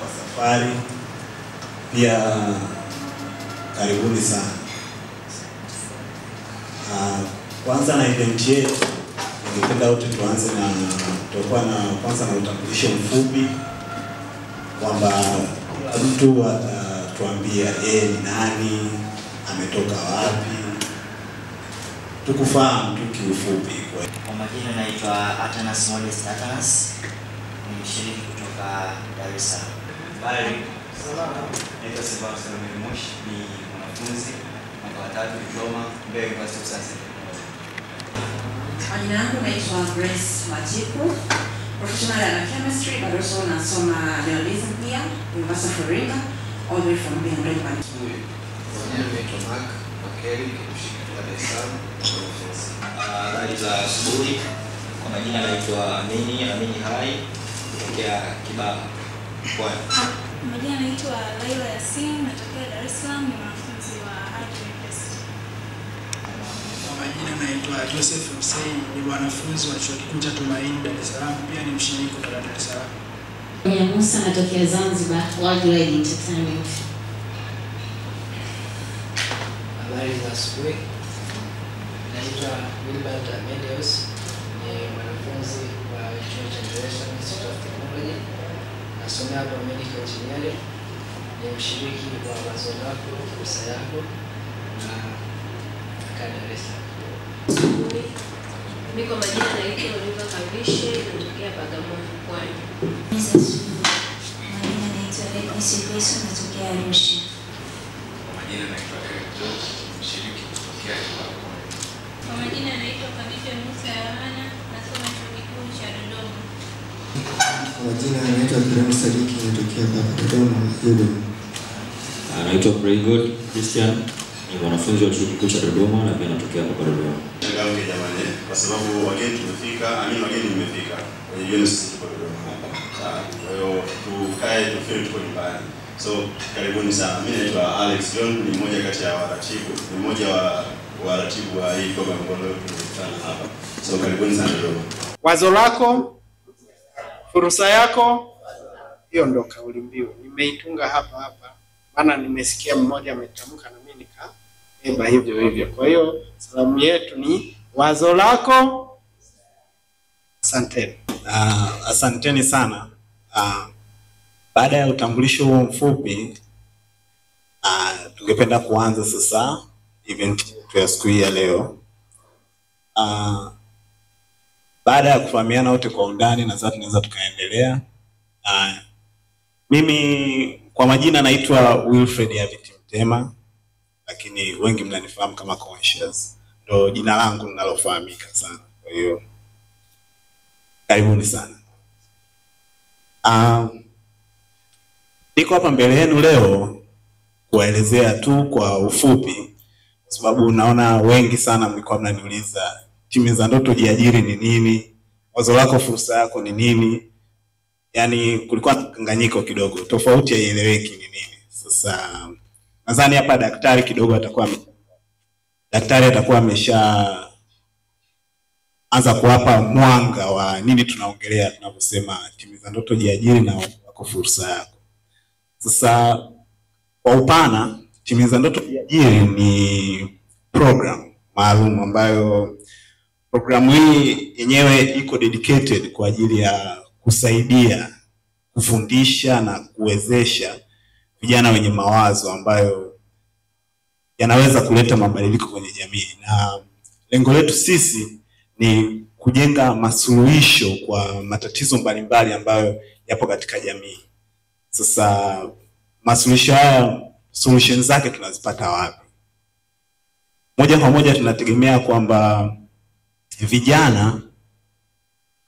kwa safari. Pia karibuni sana. Kwanza na event yetu, ningependa wote tuanze na tutakuwa na kwanza na utambulisho mfupi kwamba mtu atatuambia yeye ni nani, ametoka wapi, tukufahamu tu kiufupi. Kwa majina naitwa Atanas Modest Atanas, ni mshiriki kutoka Dar es Salaam. Bali naitwa Sebastian Moshi, ni mwanafunzi mwaka wa 3 diploma Mbeya University of Science and Technology. Majina yangu naitwa Grace Majiku, professional in chemistry, but also nasoma journalism pia, University of Iringa, all the way from Bengal. Naitwa Mark Makeri, mshiriki wa Dar es Salaam. Habari za asubuhi. Kwa majina naitwa Amini Hai kutokea Kibaha. Majina naitwa Laila Yasin, natokea Dar es Salaam, ni mwanafunzi wa Art University. Kwa majina naitwa Joseph Hussein, ni mwanafunzi wa Chuo Kikuu cha Tumaini Dar es Salaam, pia ni mshiriki kutoka Dar es Salaam. Musa natokea Zanzibar, Worldwide Entertainment. Habari za asubuhi. Naitwa Wilbert Amedios, ni mwanafunzi wa Chuo cha International Institute of Technology. Nasomea hapa medical engineering, ni mshiriki wa wazo lako, fursa yako na Dar es Salaam. Mimi kwa majina naitwa Oliver Kavishe, natokea Bagamoyo, Pwani. Majina naitwa Elise Grace, natokea Arusha. Majina naitwa Eric George, mshiriki kutokea Kibaha. Kwa majina naitwa Khadija Musa Yohana, nasoma Chuo Kikuu cha Dodoma. Kwa majina naitwa Ibrahim Sadiki, natokea Dodoma, Dodoma. Naitwa Praygod Christian, ni mwanafunzi wa Chuo Kikuu cha Dodoma na pia natokea hapa Dodoma. Changamke jamani, kwa sababu wageni tumefika, wageni nimefika. Kwa hiyo sisi tuko Dodoma hapa. Kwa hiyo tukae tufeel tuko nyumbani. So karibuni sana. Mimi naitwa Alex John, ni mmoja kati ya waratibu, ni mmoja wa waratibu wa hii program ambayo tunakutana hapa. So karibuni sana Dodoma. Wazo lako, fursa yako, hiyo ndo kauli mbiu. Nimeitunga hapa, maana nimesikia mmoja ametamka na mimi nikaeba hivyo. Kwa hiyo salamu yetu ni wazo lako. Asanteni. Asanteni sana. Baada ya utambulisho huo mfupi, tungependa kuanza sasa event ya siku hii ya leo. Baada ya kufahamiana wote kwa undani, na sasa tunaweza tukaendelea. Mimi kwa majina naitwa Wilfred Yaviti Mtema, lakini wengi mnanifahamu kama Conscious. Ndio jina langu linalofahamika sana. Kwa hiyo karibuni sana. Niko hapa mbele yenu leo kuwaelezea tu kwa ufupi, kwa sababu naona wengi sana mlikuwa mnaniuliza timiza ndoto jiajiri ni nini, wazo lako fursa yako ni nini. Yaani kulikuwa mkanganyiko kidogo, tofauti haieleweki ni nini. Sasa nadhani hapa daktari kidogo atakuwa amesha anza kuwapa mwanga wa nini tunaongelea tunaposema timiza ndoto jiajiri na wako fursa yako. Sasa kwa upana, timiza ndoto jiajiri ni program maalum ambayo programu hii yenyewe iko dedicated kwa ajili ya kusaidia, kufundisha na kuwezesha vijana wenye mawazo ambayo yanaweza kuleta mabadiliko kwenye jamii. Na lengo letu sisi ni kujenga masuluhisho kwa matatizo mbalimbali ambayo yapo katika jamii. Sasa masuluhisho haya, solutions zake tunazipata wapi? Moja kwa moja tunategemea kwamba vijana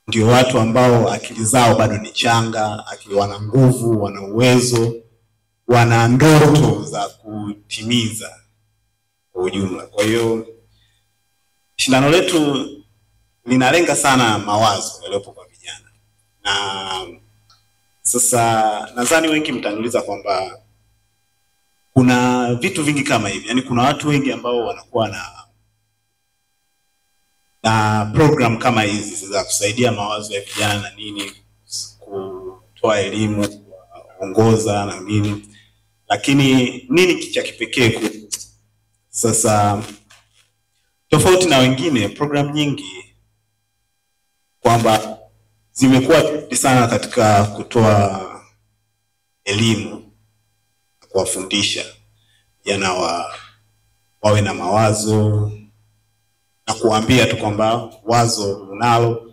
ndio watu ambao akili zao bado ni changa, wana nguvu, wana uwezo, wana ndoto za kutimiza kwa ujumla. Kwa hiyo shindano letu linalenga sana mawazo yaliyopo kwa vijana. Na sasa nadhani wengi mtaniuliza kwamba kuna vitu vingi kama hivi. Yaani kuna watu wengi ambao wanakuwa na program kama hizi za kusaidia mawazo ya vijana na nini, kutoa elimu, kuongoza na nini, lakini nini cha kipekee sasa tofauti na wengine program nyingi kwamba zimekuwa sana katika kutoa elimu, kuwafundisha vijana wawe na mawazo na kuambia tu kwamba wazo unalo,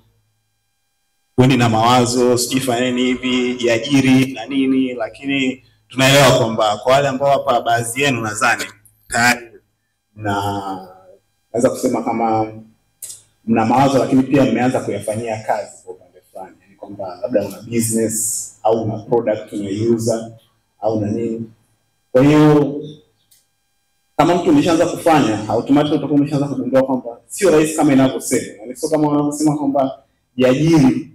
wewe na mawazo, sijifanyeni hivi, jiajiri na nini, lakini tunaelewa kwamba kwa wale ambao hapa baadhi yenu nadhani tayari naweza kusema kama mna mawazo lakini pia mmeanza kuyafanyia kazi kwa upande fulani, yani kwamba labda una business au una product unaiuza au na nini. Kwa hiyo kama mtu umeshaanza kufanya, automatically utakuwa umeshaanza kugundua kwamba sio rahisi kama inavyosema. Yani sio kama wanavyosema kwamba jiajiri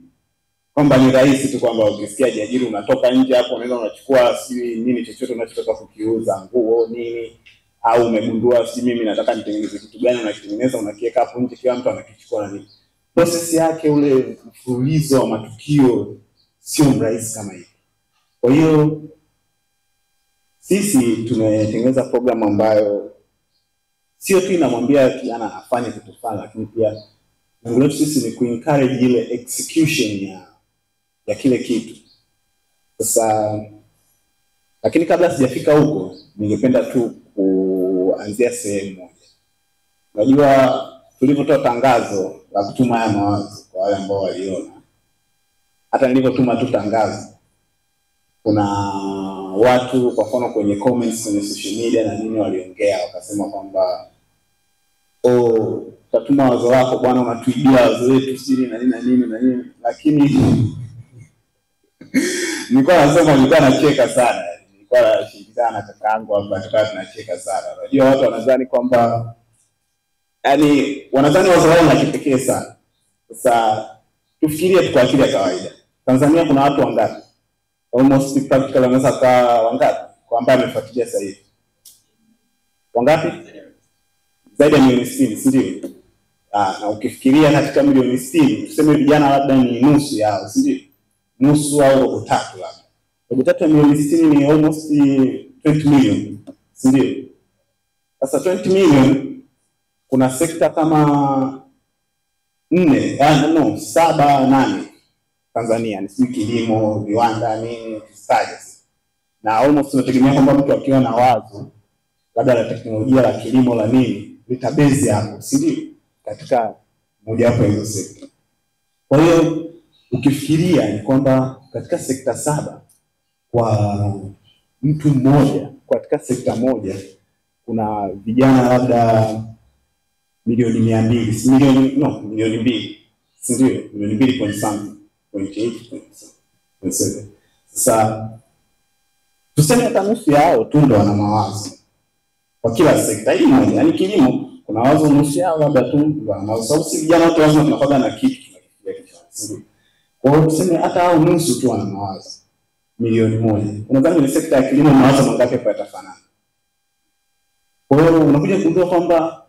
kwamba ni rahisi tu, kwamba ukisikia jiajiri unatoka nje hapo unaweza unachukua sijui nini chochote unachotaka kukiuza, nguo nini, au umegundua sijui mimi nataka nitengeneze kitu gani, unakitengeneza unakiweka hapo nje, kila mtu anakichukua na nini. Process yake, ule mfululizo wa matukio sio mrahisi kama hivi. Kwa hiyo sisi tumetengeneza program ambayo sio tu inamwambia kijana afanye kitu fulani, lakini pia lengo letu sisi ni kuencourage ile execution ya kile kitu. Sasa lakini kabla sijafika huko, ningependa tu kuanzia sehemu moja. Unajua tulipotoa tangazo la kutuma haya mawazo kwa wale ambao waliona, hata nilipotuma tu tangazo, kuna watu kwa mfano kwenye comments kwenye social media na nini waliongea wakasema kwamba tatuma wazo lako bwana, unatuibia wazo letu siri na nini na nini, lakini nilikuwa nacheka sana. Nilikuwa nashirikiana na kakaangu hapa, tukawa tunacheka sana. Unajua watu wanadhani kwamba yani wanadhani wazo lao la kipekee sana. Sasa tufikirie kwa akili ya kawaida. Tanzania kuna watu wangapi? Almost practically wanaweza kaa wangapi kwa ambaye amefuatilia sasa hivi? Wangapi? Zaidi ya milioni 60, si ndio? Na ukifikiria katika milioni 60, tuseme vijana labda ni nusu yao, si ndio? Nusu au robo tatu labda. Robo tatu ya milioni 60 ni almost 20 million, si ndio? Sasa 20 million kuna sekta kama 7 8 Tanzania, ni kilimo, viwanda, nini, stages. Na almost tunategemea kwamba mtu akiwa na wazo labda la teknolojia la kilimo la nini, litabezi hapo, si ndio? Katika moja hapo hizo sekta. Kwa hiyo ukifikiria ni kwamba katika sekta 7 kwa mtu mmoja, katika sekta moja kuna vijana labda milioni 200, si milioni milioni 2, si ndio? Milioni 2.8. Sasa tuseme hata nusu yao tu ndo wana mawazo kwa kila sekta hii moja. Yani kilimo kuna wazo nusu yao labda tu ndo wana mawazo. Sababu si vijana wote lazima tunakuwa na kitu tunakifikiria kichwani. Kwa hiyo tuseme hata hao nusu tu wana mawazo milioni 1. Unadhani ni sekta ya kilimo mawazo mangapi yatafanana? Kwa hiyo unakuja kujua kwamba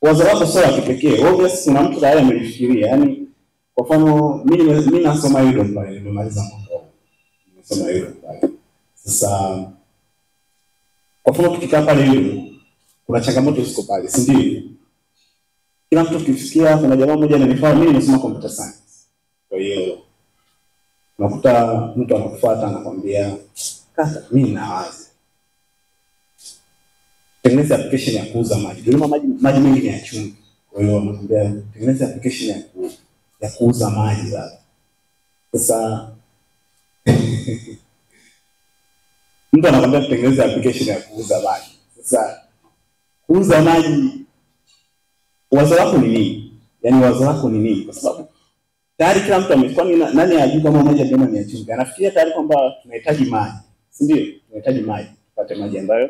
wazo lako sio la kipekee. Obviously kuna mtu tayari amelifikiria. Yani kwa mfano mimi nasoma hilo pale, nimemaliza mwaka huu. Nimesoma hilo pale. Sasa kwa mfano tukikaa pale hilo, kuna changamoto ziko pale, si ndio? Kila mtu kifikia, kuna jamaa mmoja ananifaa, mimi nimesoma computer science. Kwa hiyo unakuta mtu anakufuata anakuambia, "Kaka, mimi nawaza tengeneza application ya kuuza maji. Ndio maji mengi ni ya chumvi." Kwa hiyo anakuambia tengeneza application ya kuuza maji sasa. Sasa mtu anakuambia tengeneza application ya kuuza maji. Sasa kuuza maji, wazo lako ni nini? Yaani wazo lako ni nini? Kwa sababu tayari kila mtu amefanya, nani ajui kama maji ndio ni ya chumvi. Anafikiria tayari kwamba tunahitaji maji. Si ndio? Tunahitaji maji. Tupate maji ambayo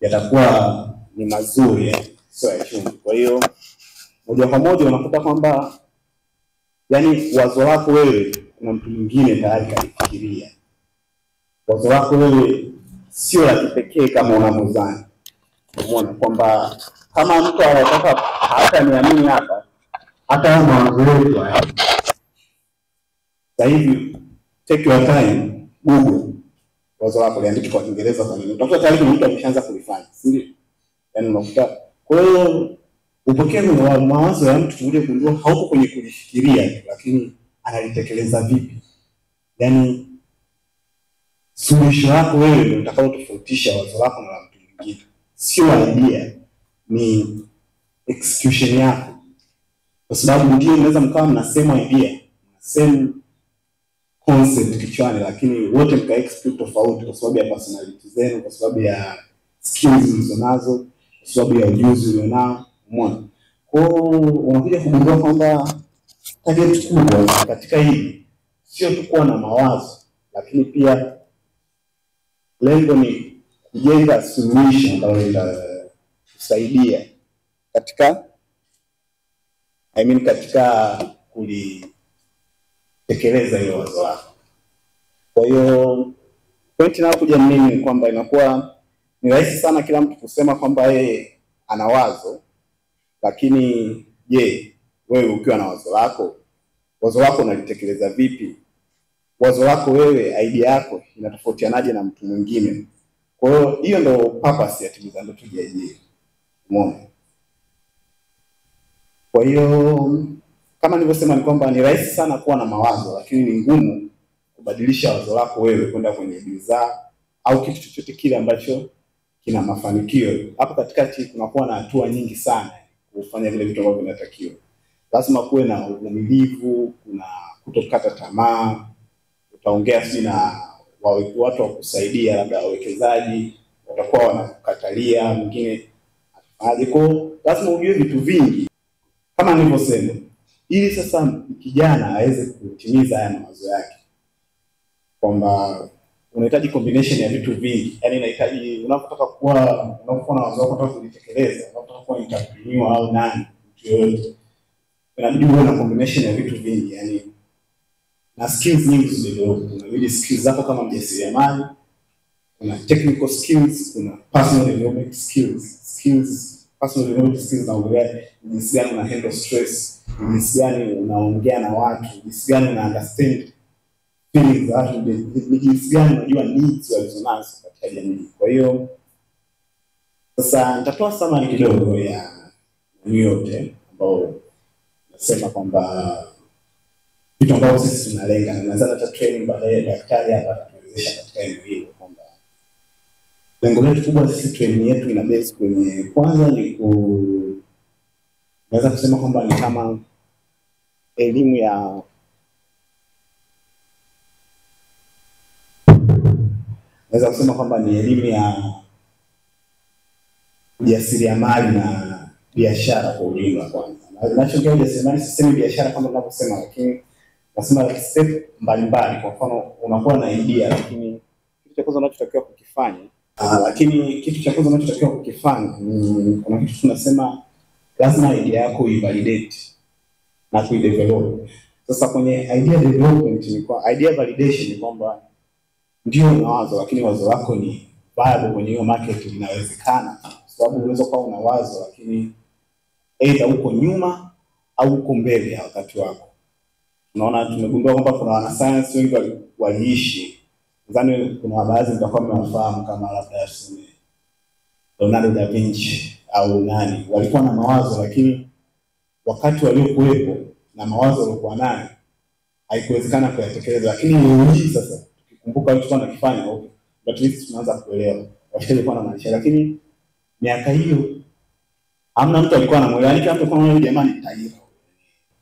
yatakuwa ni mazuri, sio ya chumvi. Kwa hiyo moja kwa moja unakuta kwamba yani wazo lako wewe kuna mtu mwingine tayari kalifikiria. Wazo lako wewe sio la kipekee kama unavyodhani. Umeona kwamba kama mtu anataka hata niamini hapa, hata mawazo yetu haya. Sasa hivi take your time, Google wazo lako liandike kwa Kiingereza kwa nini. Utakuta tayari mtu ameshaanza kulifanya, si ndio? Yaani unakuta. Kwa hiyo upokee wa mawazo ya mtu ule kundua hauko kwenye kulifikiria, lakini analitekeleza vipi? Yaani suluhisho lako wewe ndio utakao tofautisha wazo lako na la mtu mwingine. Sio idea, ni execution yako. Kwa sababu ndio unaweza mkawa mnasema idea, same concept kichwani, lakini wote mka execute tofauti kwa sababu ya personality zenu, kwa sababu ya skills mlizonazo, kwa sababu ya ujuzi ulionao, umeona. Kwa hiyo unakuja kugundua kwamba target kubwa katika hili sio tu kuwa na mawazo, lakini pia lengo ni kujenga solution ambayo itakusaidia katika katika kulitekeleza hiyo wazo lako. Kwa hiyo point inayokuja mimi ni kwamba inakuwa ni rahisi sana kila mtu kusema kwamba yeye ana wazo, lakini je, wewe ukiwa na wazo lako unalitekeleza vipi? Wazo lako wewe, idea yako inatofautianaje na mtu mwingine? Kwa hiyo hiyo ndio purpose ya Timiza Ndoto Jiajiri. Umeona? Kwa hiyo kama nilivyosema ni kwamba ni rahisi sana kuwa na mawazo, lakini ni ngumu kubadilisha wazo lako wewe kwenda kwenye bidhaa au kitu chochote kile ambacho kina mafanikio. Hapo katikati kunakuwa na hatua nyingi sana kufanya vile vitu ambavyo vinatakiwa. Lazima kuwe na uvumilivu, kuna kutokata tamaa. Utaongea na watu wa kusaidia, labda wawekezaji watakuwa wanakukatalia, mwingine aje. Kwa lazima ujue vitu vingi kama nilivyosema, ili sasa kijana aweze kutimiza haya mawazo yake. Kwamba unahitaji combination ya vitu vingi. Yaani unahitaji unapotaka kuwa na wazo wako unataka kulitekeleza, unataka kuwa entrepreneur au nani, mtu yoyote, inabidi uwe na combination ya vitu vingi, yaani na skills nyingi zilizopo. Unabidi skills zako kama mjasiriamali, kuna technical skills, kuna personal development skills, personal development skills na uelewa jinsi gani una handle stress, jinsi gani unaongea na watu, jinsi gani una understand feelings za watu, jinsi gani unajua needs walizonazo katika jamii. Kwa hiyo sasa nitatoa summary kidogo ya yote ambao nasema kwamba vitu ambavyo sisi tunalenga, na nadhani hata training baadaye daktari hapa atatuwezesha katika eneo hilo kwamba lengo letu kubwa sisi training yetu ina base kwenye, kwanza ni naweza kusema kwamba ni kama elimu ya ujasiriamali na biashara kwa ujumla kwanza. Na ninachongea ujasiriamali sisemi biashara kama tunavyosema, lakini nasema step mbalimbali. Kwa mfano unakuwa na idea, lakini kitu cha kwanza unachotakiwa kukifanya kuna kitu tunasema lazima idea yako ivalidate na kuidevelop. Sasa kwenye idea development ni kwa idea validation ni kwamba ndio una wazo, lakini wazo lako ni viable kwenye hiyo market, linawezekana. Sababu unaweza kuwa una wazo lakini aidha uko nyuma au uko mbele ya wakati wako. Tunaona tumegundua kwamba kuna wanasayansi wengi waliishi. Nadhani kuna baadhi mtakuwa mnawafahamu kama labda Leonardo da Vinci au nani, walikuwa na mawazo lakini wakati waliokuwepo na mawazo walikuwa nayo haikuwezekana kuyatekeleza. Lakini leo hii sasa tukikumbuka walichokuwa wanakifanya, okay, at least tunaanza kuelewa walikuwa na maisha. Lakini miaka hiyo hamna mtu alikuwa anamuelewa. Kila mtu alikuwa anaona jamani tajiri.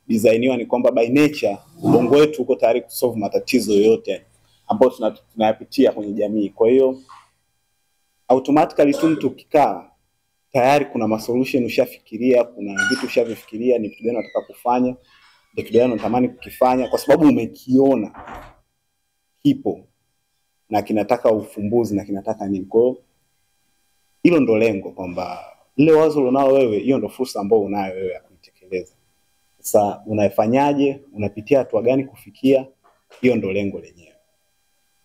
Designiwa ni kwamba by nature ubongo wetu uko tayari kusolve matatizo yote ambayo tunayapitia kwenye jamii. Kwa hiyo automatically tu mtu ukikaa tayari kuna masolution ushafikiria, kuna vitu ushavifikiria, ni kitu gani unataka kufanya, ni kitu gani unatamani kukifanya, kwa sababu umekiona kipo na kinataka ufumbuzi na kinataka nini. Kwa hiyo hilo ndo lengo, kwamba ile wazo unalo wewe, hiyo ndo fursa ambayo unayo wewe ya kuitekeleza. Sasa unaifanyaje, unapitia hatua gani kufikia, hiyo ndo lengo lenyewe.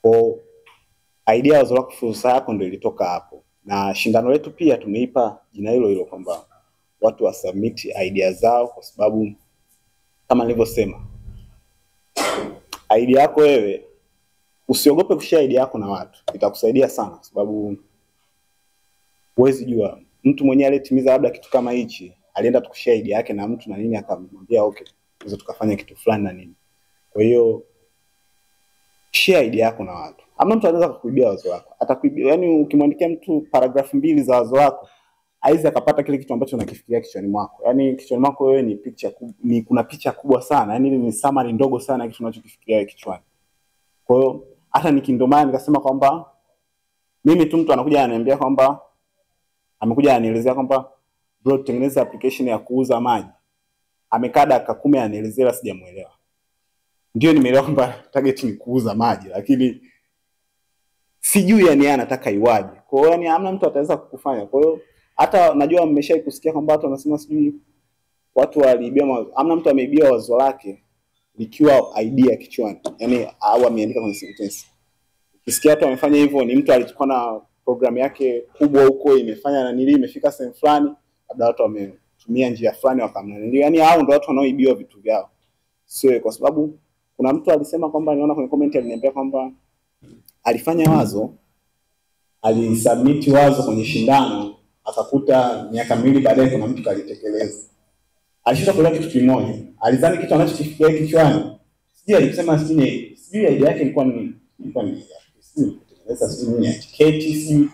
Kwa idea wazo lako, fursa yako ndio ilitoka hapo. Na shindano letu pia tumeipa jina hilo hilo kwamba watu wa submit idea zao, kwa sababu kama nilivyosema idea yako wewe usiogope kushare idea yako na watu. Itakusaidia sana kwa sababu huwezi jua mtu mwenyewe aliyetimiza labda kitu kama hichi, alienda tukushare idea yake na mtu na nini akamwambia okay, hizo tukafanya kitu fulani na nini. Kwa hiyo share idea yako na watu. Hamna mtu anaweza kukuibia wazo lako. Atakuibia, yani ukimwandikia mtu paragraph 2 za wazo lako, aiza akapata kile kitu ambacho unakifikiria kichwani mwako. Yani kichwani mwako wewe ni picture ni kuna picha kubwa sana. Yani ni summary ndogo sana kitu unachokifikiria kichwani. Kwa hiyo hata nikindomana nikasema kwamba mimi tu mtu anakuja ananiambia kwamba amekuja anielezea kwamba bro tengeneza application ya kuuza maji. Amekaa dakika 10 anielezea sijamuelewa. Ndio nimeelewa kwamba target ni kuuza maji lakini sijui yani anataka iwaje. Kwa hiyo yani hamna mtu ataweza kukufanya. Kwa hiyo hata najua mmeshawahi kusikia kwamba watu wanasema sijui watu waliibia, hamna mtu ameibia wazo lake likiwa idea kichwani. Yani au ameandika kwenye sentence. Ukisikia watu wamefanya hivyo ni mtu alichukua na program yake kubwa huko imefanya na nili imefika sehemu fulani, labda watu wametumia njia fulani wakamnanili. Yani hao ndio watu wanaoibiwa vitu vyao. Sio kwa sababu kuna mtu alisema kwamba niona kwenye comment aliniambia kwamba alifanya wazo, alisubmit wazo kwenye shindano, akakuta miaka 2 baadaye kuna mtu kalitekeleza. Alishinda kuelewa kitu kimoja. Alizani kitu anachokifikiria kichwani. Sijui alisema sijui idea yake ilikuwa ni kutengeneza sijui ya tiketi sijui.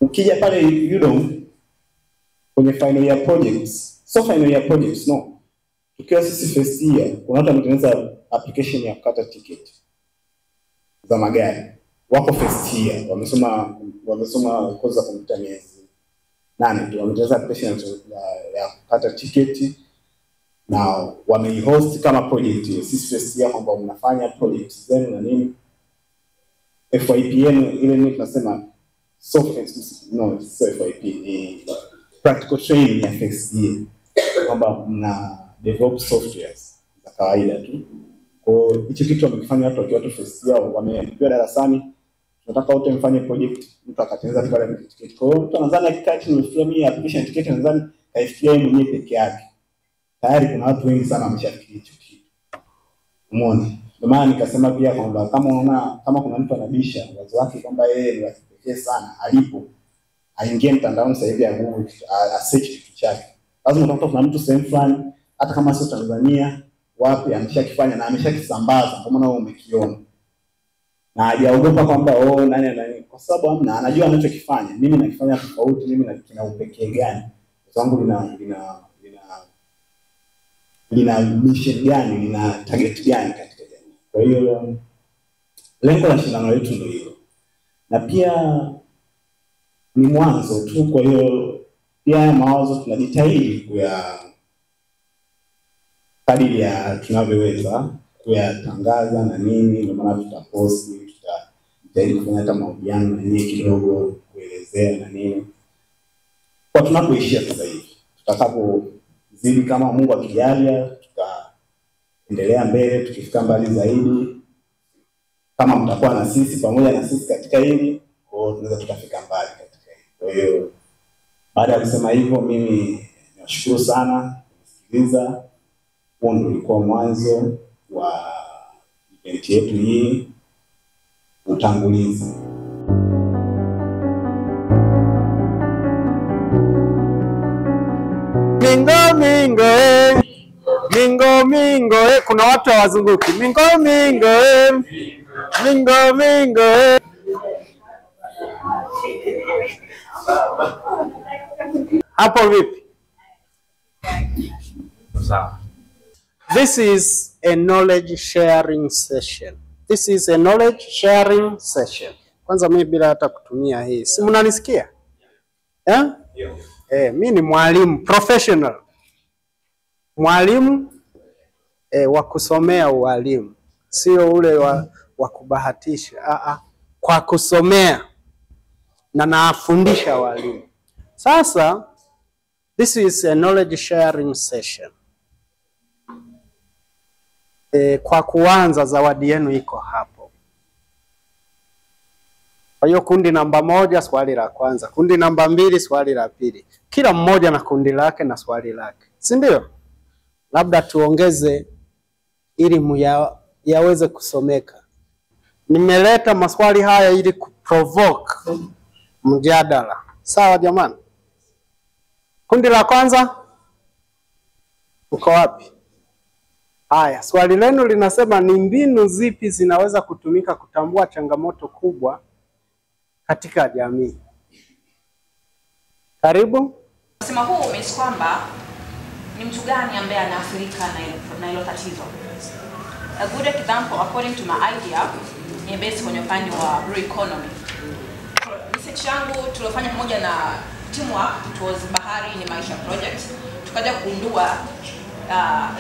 Ukija pale Udemy kwenye final year projects, so final year projects no. Tukiwa sisi first year, kuna watu wametengeneza application ya kukata ticket za magari. Wako first year, wamesoma course za computer miezi 8 tu, wametengeneza application ya kukata ticket na wameihost kama project. Sisi first year kwamba mnafanya project zenu na nini. FYPN ile ni tunasema software no FYP ni practical training ya first year. Kwamba mna develop softwares za kawaida tu. Kwa hicho kitu wamekifanya watu wakiwa first year wamepewa darasani, tunataka wote mfanye project, mtu akatengeneza pale ticket. Kwa hiyo mtu anaanza kikati nimefikiria mimi application ticket nadhani kaifikiria yeye mwenyewe peke yake. Tayari kuna watu wengi sana wameshafikiria hicho kitu. Umeona? Ndio maana nikasema pia kwamba kama unaona kama kuna mtu anabisha wazo wake kwamba yeye ni pekee sana alipo, aingie mtandaoni sasa hivi ya Google search kitu chake. Lazima utakuta kuna mtu sehemu fulani hata kama sio Tanzania wapi ameshakifanya na ameshakisambaza kwa maana wewe umekiona. Na hajaogopa kwamba nani kwa sababu hamna, anajua anachokifanya. Mimi nakifanya tofauti, mimi nakina upekee gani? Kwa sababu lina mission gani, lina target gani katika jamii. Kwa hiyo lengo la shindano letu ndio hilo. Na pia ni mwanzo tu, kwa hiyo pia mawazo tunajitahidi kuya kadiri ya tunavyoweza kuyatangaza na nini. Ndio maana tutaposti, tutajitahidi kufanya hata mahojiano na nini kidogo kuelezea na nini. Kwa tunapoishia sasa hivi, tutakapozidi kama Mungu akijalia, tutaendelea mbele tukifika mbali zaidi. Kama mtakuwa na sisi pamoja na sisi katika hili, kwa tunaweza tukafika mbali katika hili. Kwa hiyo baada ya kusema hivyo, mimi nashukuru sana kusikiliza. Huo ndio ulikuwa mwanzo wa event yetu hii, utangulizi. Mingo, kuna watu hawazunguki. Mingo. Hapo vipi? Sawa. This is a knowledge sharing session. Kwanza mimi bila hata kutumia hii. Si mnanisikia? Mimi ni mwalimu professional. Mwalimu wa kusomea ualimu. Sio ule wa kubahatisha. Kwa kusomea na nafundisha walimu. Sasa this is a knowledge sharing session. Kwa kuanza zawadi yenu iko hapo. Kwa hiyo kundi namba 1 swali la kwanza, kundi namba 2 swali la pili. Kila mmoja na kundi lake na swali lake. Si ndio? Labda tuongeze ili yaweze kusomeka. Nimeleta maswali haya ili kuprovoke mjadala. Sawa jamani? Kundi la kwanza, uko wapi? Haya, swali lenu linasema ni mbinu zipi zinaweza kutumika kutambua changamoto kubwa katika jamii? Karibu. Sema huu umesi kwamba ni mtu gani ambaye anaathirika na hilo tatizo. A good example according to my idea ni based kwenye upande wa blue economy. Research yangu tuliofanya pamoja na teamwork towards Bahari ni Maisha project, tukaja kugundua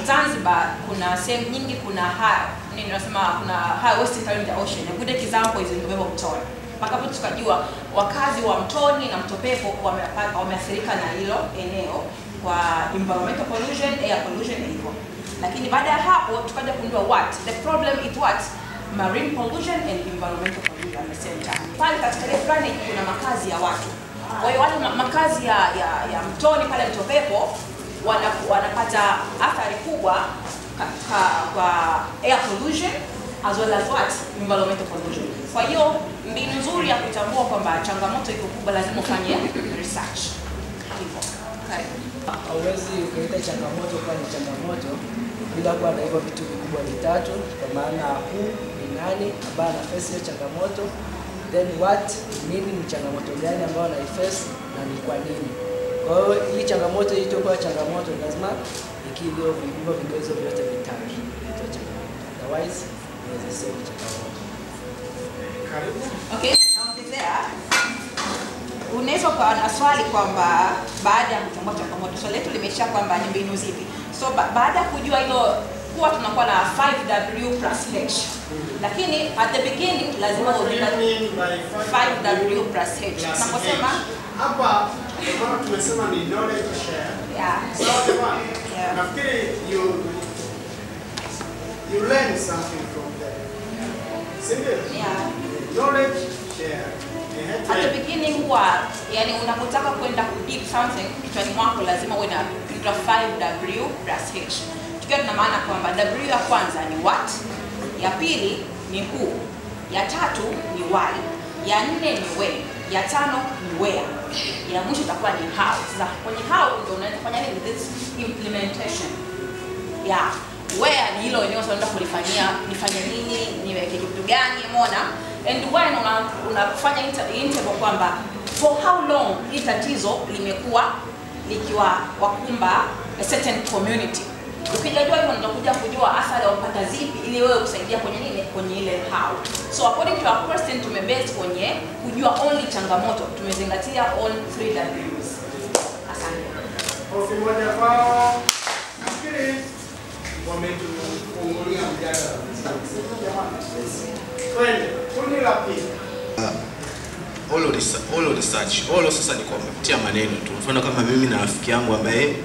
Zanzibar kuna sehemu nyingi kuna high wasting current in the ocean. A good example is in the Mtoni. Mpaka hapo tukajua wakazi wa Mtoni na Mto Pepo wameathirika na hilo eneo kwa environmental pollution, air pollution na hivyo. Lakini baada ya hapo tukaja kugundua what the problem is what marine pollution and environmental pollution at the same time. Pale katika ile planet kuna makazi ya watu. Kwa hiyo wale makazi ya Mtoni pale Mto Pepo wanapata athari kubwa kwa air pollution as well as what environmental pollution. Kwa hiyo mbinu nzuri ya kutambua kwamba changamoto iko kubwa lazima ufanye research. Hivyo. Karibu. Hauwezi kuleta changamoto kwa ni changamoto bila kuwa na hivyo vitu vikubwa vitatu, kwa maana who ni nani ambaye ana face hiyo changamoto, then what nini ni changamoto gani ambayo ana face na ni kwa nini. Kwa hiyo hii changamoto itakuwa changamoto lazima ikidhio hivyo vigezo vyote vitatu ndio changamoto. Otherwise inaweza sio changamoto. Karibu. Okay, naongezea. Unaweza kuwa na swali kwamba baada ya kutambua changamoto, swali letu limesha kwamba ni mbinu zipi. So baada ya kujua hilo huwa tunakuwa na 5W+H. Lakini at the beginning lazima ujue 5W+H. Tunaposema hapa kama tumesema ni knowledge share. Yeah. So yeah. Nafikiri you learn something from there. Simple. Yeah. Knowledge share. At the beginning huwa yani unapotaka kwenda kudeep something kichwani mwako lazima uwe na 5W+H. Tukiwa tuna maana kwamba W ya kwanza ni what, ya pili ni who, ya tatu ni why, ya nne ni when, ya tano ni where, ya mwisho itakuwa ni how. Sasa kwenye how ndio unaanza kufanya nini this implementation. Yeah. Where ni hilo eneo unaenda kulifanyia, nifanye nini, niweke kitu gani, umeona? And when unafanya interval kwamba for how long hii tatizo limekuwa likiwa wakumba a certain community. Ukijua hivyo unakuja kujua athari unapata zipi ili wewe kusaidia kwenye nini, kwenye ile how. So according to our question tumebase kwenye kujua only changamoto, tumezingatia all 3Ws. Asante. Kofi moja kwao. Nafikiri wametufungulia mjadala. Twende, kundi la pili. All research. All sasa ni kwa kutia maneno tu. Mfano kama mimi na rafiki yangu ambaye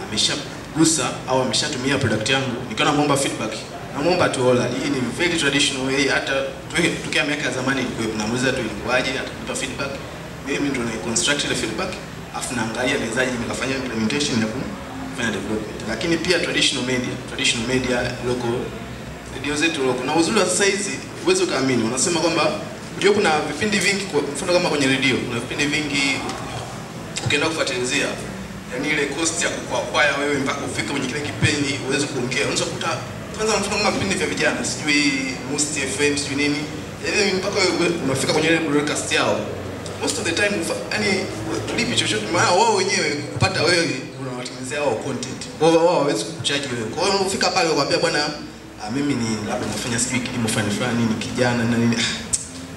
ameshagusa au ameshatumia product yangu, nikiona naomba feedback. Naomba tu all. Hii ni very traditional way, hata tukia miaka ya zamani ilikuwa tunamuuliza tu ilikuwaje, atatupa feedback. Mimi ndio na construct ile feedback, afu naangalia nawezaje nikafanya implementation na kufanya development. Lakini pia traditional media local radio zetu local. Na uzuri wa sasa hizi uwezo kaamini wanasema kwamba ndio kuna vipindi vingi, kwa mfano kama kwenye radio kuna vipindi vingi ukienda kufuatilizia, yani ile cost ya kukwaya wewe mpaka ufike kwenye kile kipindi uweze kuongea, unaweza kukuta kwanza mfano kama vipindi vya vijana sijui Must FM sijui nini, yani mpaka unafika kwenye ile broadcast yao most of the time yani tulipi chochote, maana wao wenyewe kupata wewe unawatengenezea wao content, wao hawezi kukucharge wewe. Kwa hiyo unafika pale ukwambia bwana mimi ni labda nafanya sijui kilimo fulani ni kijana na nini,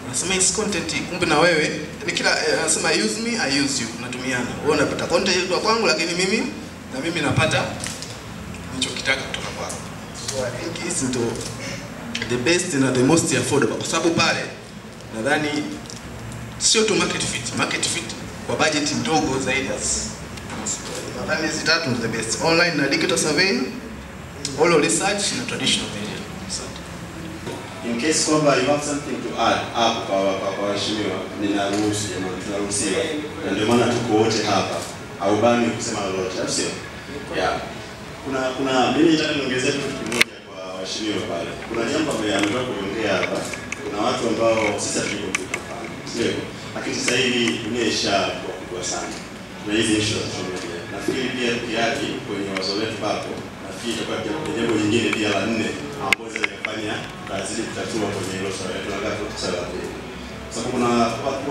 anasema is content, kumbe na wewe ni kila anasema use me I use you, tunatumiana. Wewe unapata content kutoka kwangu, lakini mimi napata nilichokitaka kutoka kwako. So I think it's the best and the most affordable, kwa sababu pale nadhani sio tu market fit kwa budget ndogo zaidi. Nadhani hizi tatu ni the best: online na digital survey, all research na traditional media. In case kwamba you have something to add hapo kwa waheshimiwa, ninaruhusu jamani, tunaruhusiwa. Na ndio maana tuko wote hapa. Haubani kusema lolote, sio? Yeah. Kuna mimi nataka niongezee kitu kimoja kwa waheshimiwa pale. Kuna jambo ametoka kuongea hapa. Kuna watu ambao sisi hatukumbuka mfano. Sio? Lakini sasa hivi dunia ishakuwa kubwa sana. Na hizi issue za social media. Nafikiri pia tukiaji kwenye wazo letu hapo, nafikiri itakuwa jambo lingine pia la nne ambalo linafanya kazi kutatua kwenye hilo swala. Tunataka kusala pia. Sababu kuna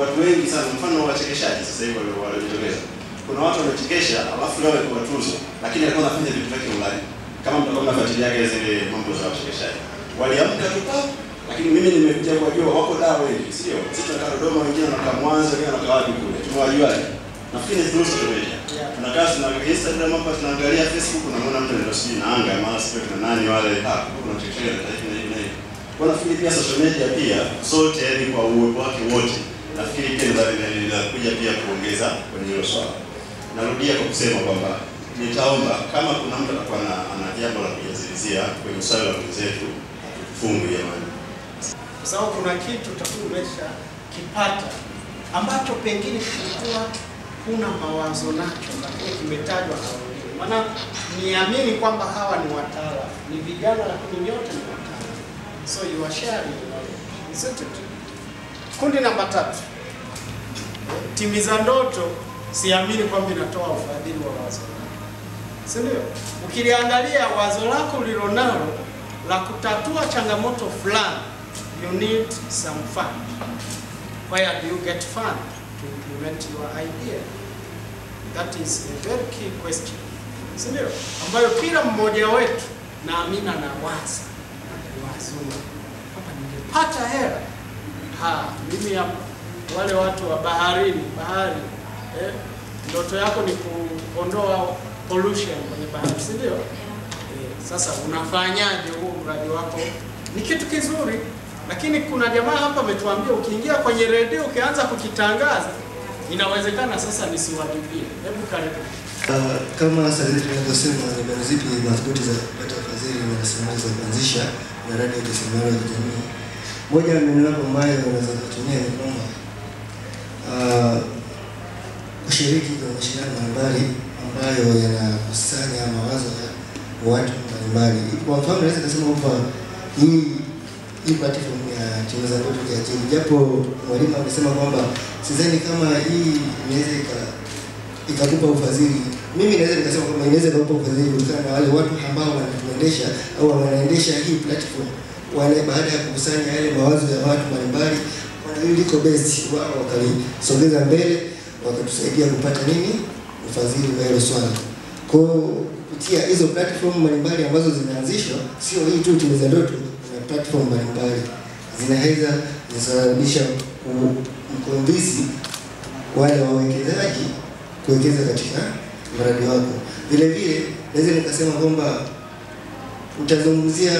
watu wengi sana, mfano wachekeshaji sasa hivi wanajitokeza. Kuna watu wanachekesha alafu leo kwa tuzo, lakini alikuwa anafanya vitu vyake online. Kama mtakuwa mnafuatilia zile mambo za wachekeshaji. Waliamka tu pao, lakini mimi nimekuja kujua wako dawa wengi, sio? Sisi tunakaa Dodoma, wengine wanakaa Mwanza, wengine wanakaa wapi kule. Tunawajuaje? Nafikiri ni through social media. Tunakaa tunaangalia Instagram hapa, tunaangalia Facebook, unamwona mtu ndio sijui na anga mara sio na nani wale hapo kuna chekesha na hivi na hivi na hivi. Kwa nafikiri pia social media pia sote yani kwa uwepo wake wote, nafikiri pia inakuja pia kuongeza kwenye hilo swala. Narudia kwa kusema kwamba nitaomba kama kuna mtu atakuwa ana jambo la kujazilizia kwenye swala la wenzetu, tufungu jamani. Kwa sababu kuna kitu utakuweza kipata ambacho pengine kilikuwa kuna mawazo nacho lakini kimetajwa na wengine. Maana niamini kwamba hawa ni wataalamu, ni vijana lakini nyote ni wataalamu. So you are sharing knowledge. Isn't it? Kundi namba 3. Timiza ndoto, siamini kwamba inatoa ufadhili wa wazo. Si ndio? Ukiliangalia wazo lako ulilonalo la kutatua changamoto fulani, you need some fund. Where do you get fund to implement your idea? That is a very key question. Si ndio? Ambayo kila mmoja wetu naamini na wazo. Hapa ningepata hela. Mimi hapa wale watu wa bahari, ndoto yako ni kuondoa pollution kwenye bahari, si ndio? Sasa unafanyaje huo mradi wako? Ni kitu kizuri, lakini kuna jamaa hapa ametuambia ukiingia kwenye redio ukianza kukitangaza inawezekana sasa nisiwajibie. Hebu karibu. Kama sasa tunavyosema ni mbinu zipi madhubuti za kupata ufadhili na rasilimali za kuanzisha miradi ya rasilimali ya kijamii. Moja ya mbinu hapo ambayo unaweza kutumia ni kwamba kushiriki kwenye mashindano mbalimbali ambayo yanakusanya mawazo ya watu mbalimbali. Kwa mfano naweza kusema kwamba hii platform ya Timiza Ndoto Kiakili, japo mwalimu amesema kwamba sidhani kama hii inaweza ikakupa ufadhili. Mimi naweza nikasema kwamba inaweza kukupa ufadhili kutokana na wale watu ambao wanatuendesha au wanaendesha hii platform, wale baada ya kukusanya yale mawazo ya watu mbalimbali wanaliko best wao wakalisogeza mbele wakatusaidia kupata nini ufadhili wa hilo swala. Kwa kupitia hizo platform mbalimbali ambazo zinaanzishwa, sio hii tu Timiza Ndoto, na platform mbalimbali zinaweza kusababisha mkombizi wale wawekezaji kuwekeza katika mradi wako. Vile vile naweza nikasema kwamba utazungumzia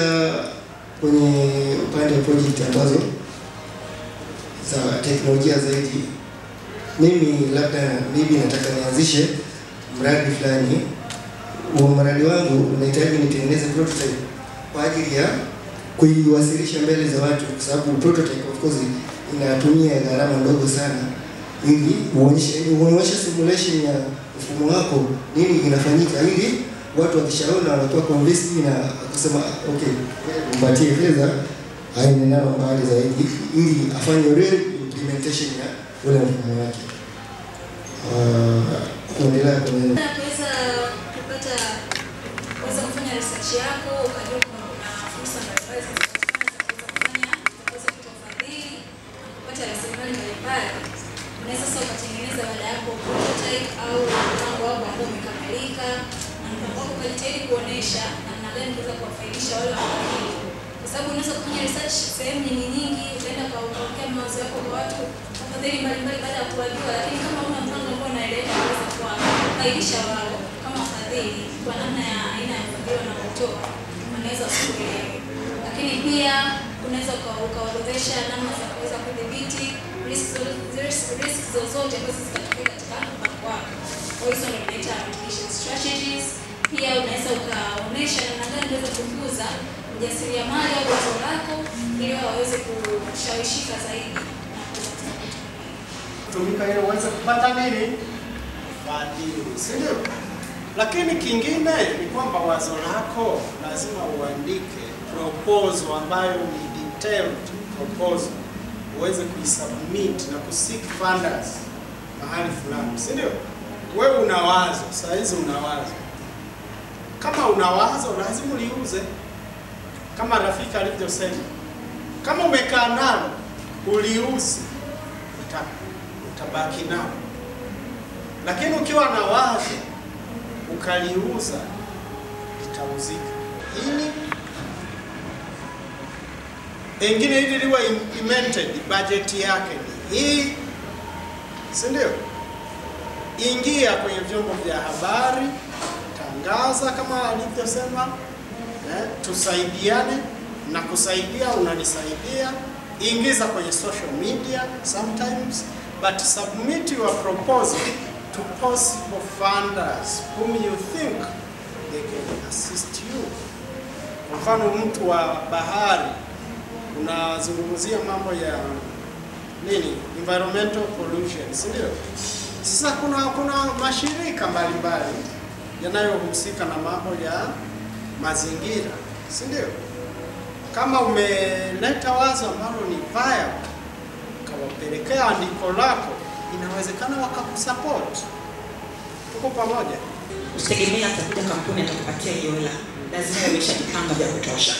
kwenye upande wa project ambazo za teknolojia zaidi. Mimi nataka nianzishe mradi fulani. Huo mradi wangu unahitaji nitengeneze prototype kwa ajili ya kuiwasilisha mbele za watu, kwa sababu prototype of course inatumia gharama ndogo sana, ili uonyeshe simulation ya mfumo wako nini inafanyika, ili watu wakishaona wanakuwa convinced na kusema okay, mpatie fedha aende nalo mbali zaidi ili afanye real implementation ya ule mfumo wake. Kuendelea kuweza kufanya research yako, ukajua kuna fursa mbalimbali zinazofanya kuweza kutofadhili kupata rasilimali mbalimbali. Unaweza sasa ukatengeneza baada yako prototype au mpango wako ambao umekamilika, na mpango wako ukajitahidi kuonesha namna gani unaweza kuwafaidisha wale wafadhili. Kwa sababu unaweza kufanya research sehemu nyingi, ukaenda kuwekea mawazo yako kwa watu wafadhili mbalimbali baada ya kuwajua, lakini kama una mpango ambao unaeleweka unaweza kuwafaidisha wao kama wafadhili kwa namna ya aina ya ufadhili wanaotoa, unaweza kuelewa. Lakini pia unaweza ukaorodhesha namna za kuweza kudhibiti risks zozote ambazo zitatokea katika mpango wako. Kwa hiyo ndio tunaita mitigation strategies. Pia unaweza ukaonesha namna gani unaweza kukuza ujasiriamali au wazo lako ili waweze kushawishika zaidi na kuweza kutumika ili uweze kupata nini? Ufadhili, si ndio? Lakini kingine ni kwamba wazo lako lazima uandike proposal ambayo ni detailed proposal uweze kuisubmit na kuseek funders mahali fulani, si ndio? Wewe una wazo, saa hizi una wazo. Kama una wazo lazima uliuze. Kama rafiki alivyosema, kama umekaa nalo uliuze, utabaki nalo. Lakini ukiwa na wazo ukaliuza, itauzika. Hili engine hili liwa implemented, budget yake ni hii, si ndio? Ingia kwenye vyombo vya habari, tangaza kama alivyosema, tusaidiane, na kusaidia unanisaidia. Ingiza kwenye social media sometimes, but submit your proposal to possible funders whom you think they can assist you. Kwa mfano mtu wa bahari, unazungumzia mambo ya nini? Environmental pollution, si ndio? Sasa kuna mashirika mbalimbali yanayohusika na mambo ya mazingira, si ndio? Kama umeleta wazo ambalo ni baya, kawapelekea andiko lako, inawezekana wakakusupport. Tuko pamoja. Usitegemea atakuja kampuni atakupatia hiyo hela. Lazima umeshajipanga vya kutosha.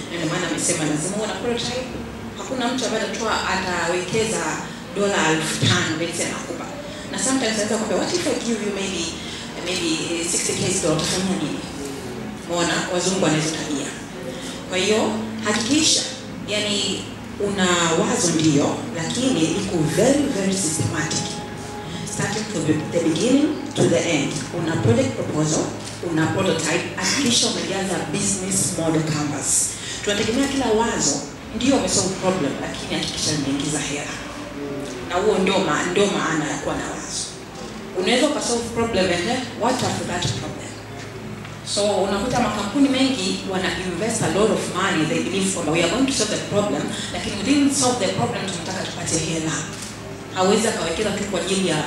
Ndio maana amesema lazima uwe na prototype. Hakuna mtu ambaye atawekeza $5,000 mbele anakupa. Na sometimes anaweza kukwambia, what if I give you maybe $60K utafanya nini? Unaona wazungu wanaweza tabia. Kwa hiyo hakikisha yani una wazo ndio, lakini iko very systematic. Starting from the beginning to the end. Una project proposal, una prototype, hakikisha umejaza business model canvas. Tunategemea kila wazo ndio umesolve problem, lakini hakikisha umeingiza hela. Na huo ndio maana ya kuwa na wazo. Unaweza kusolve problem and what after that problem. So unakuta makampuni mengi wana invest a lot of money, they believe kwamba we are going to solve the problem, lakini we didn't solve the problem, tunataka tupate hela. Hawezi akawekeza tu kwa ajili ya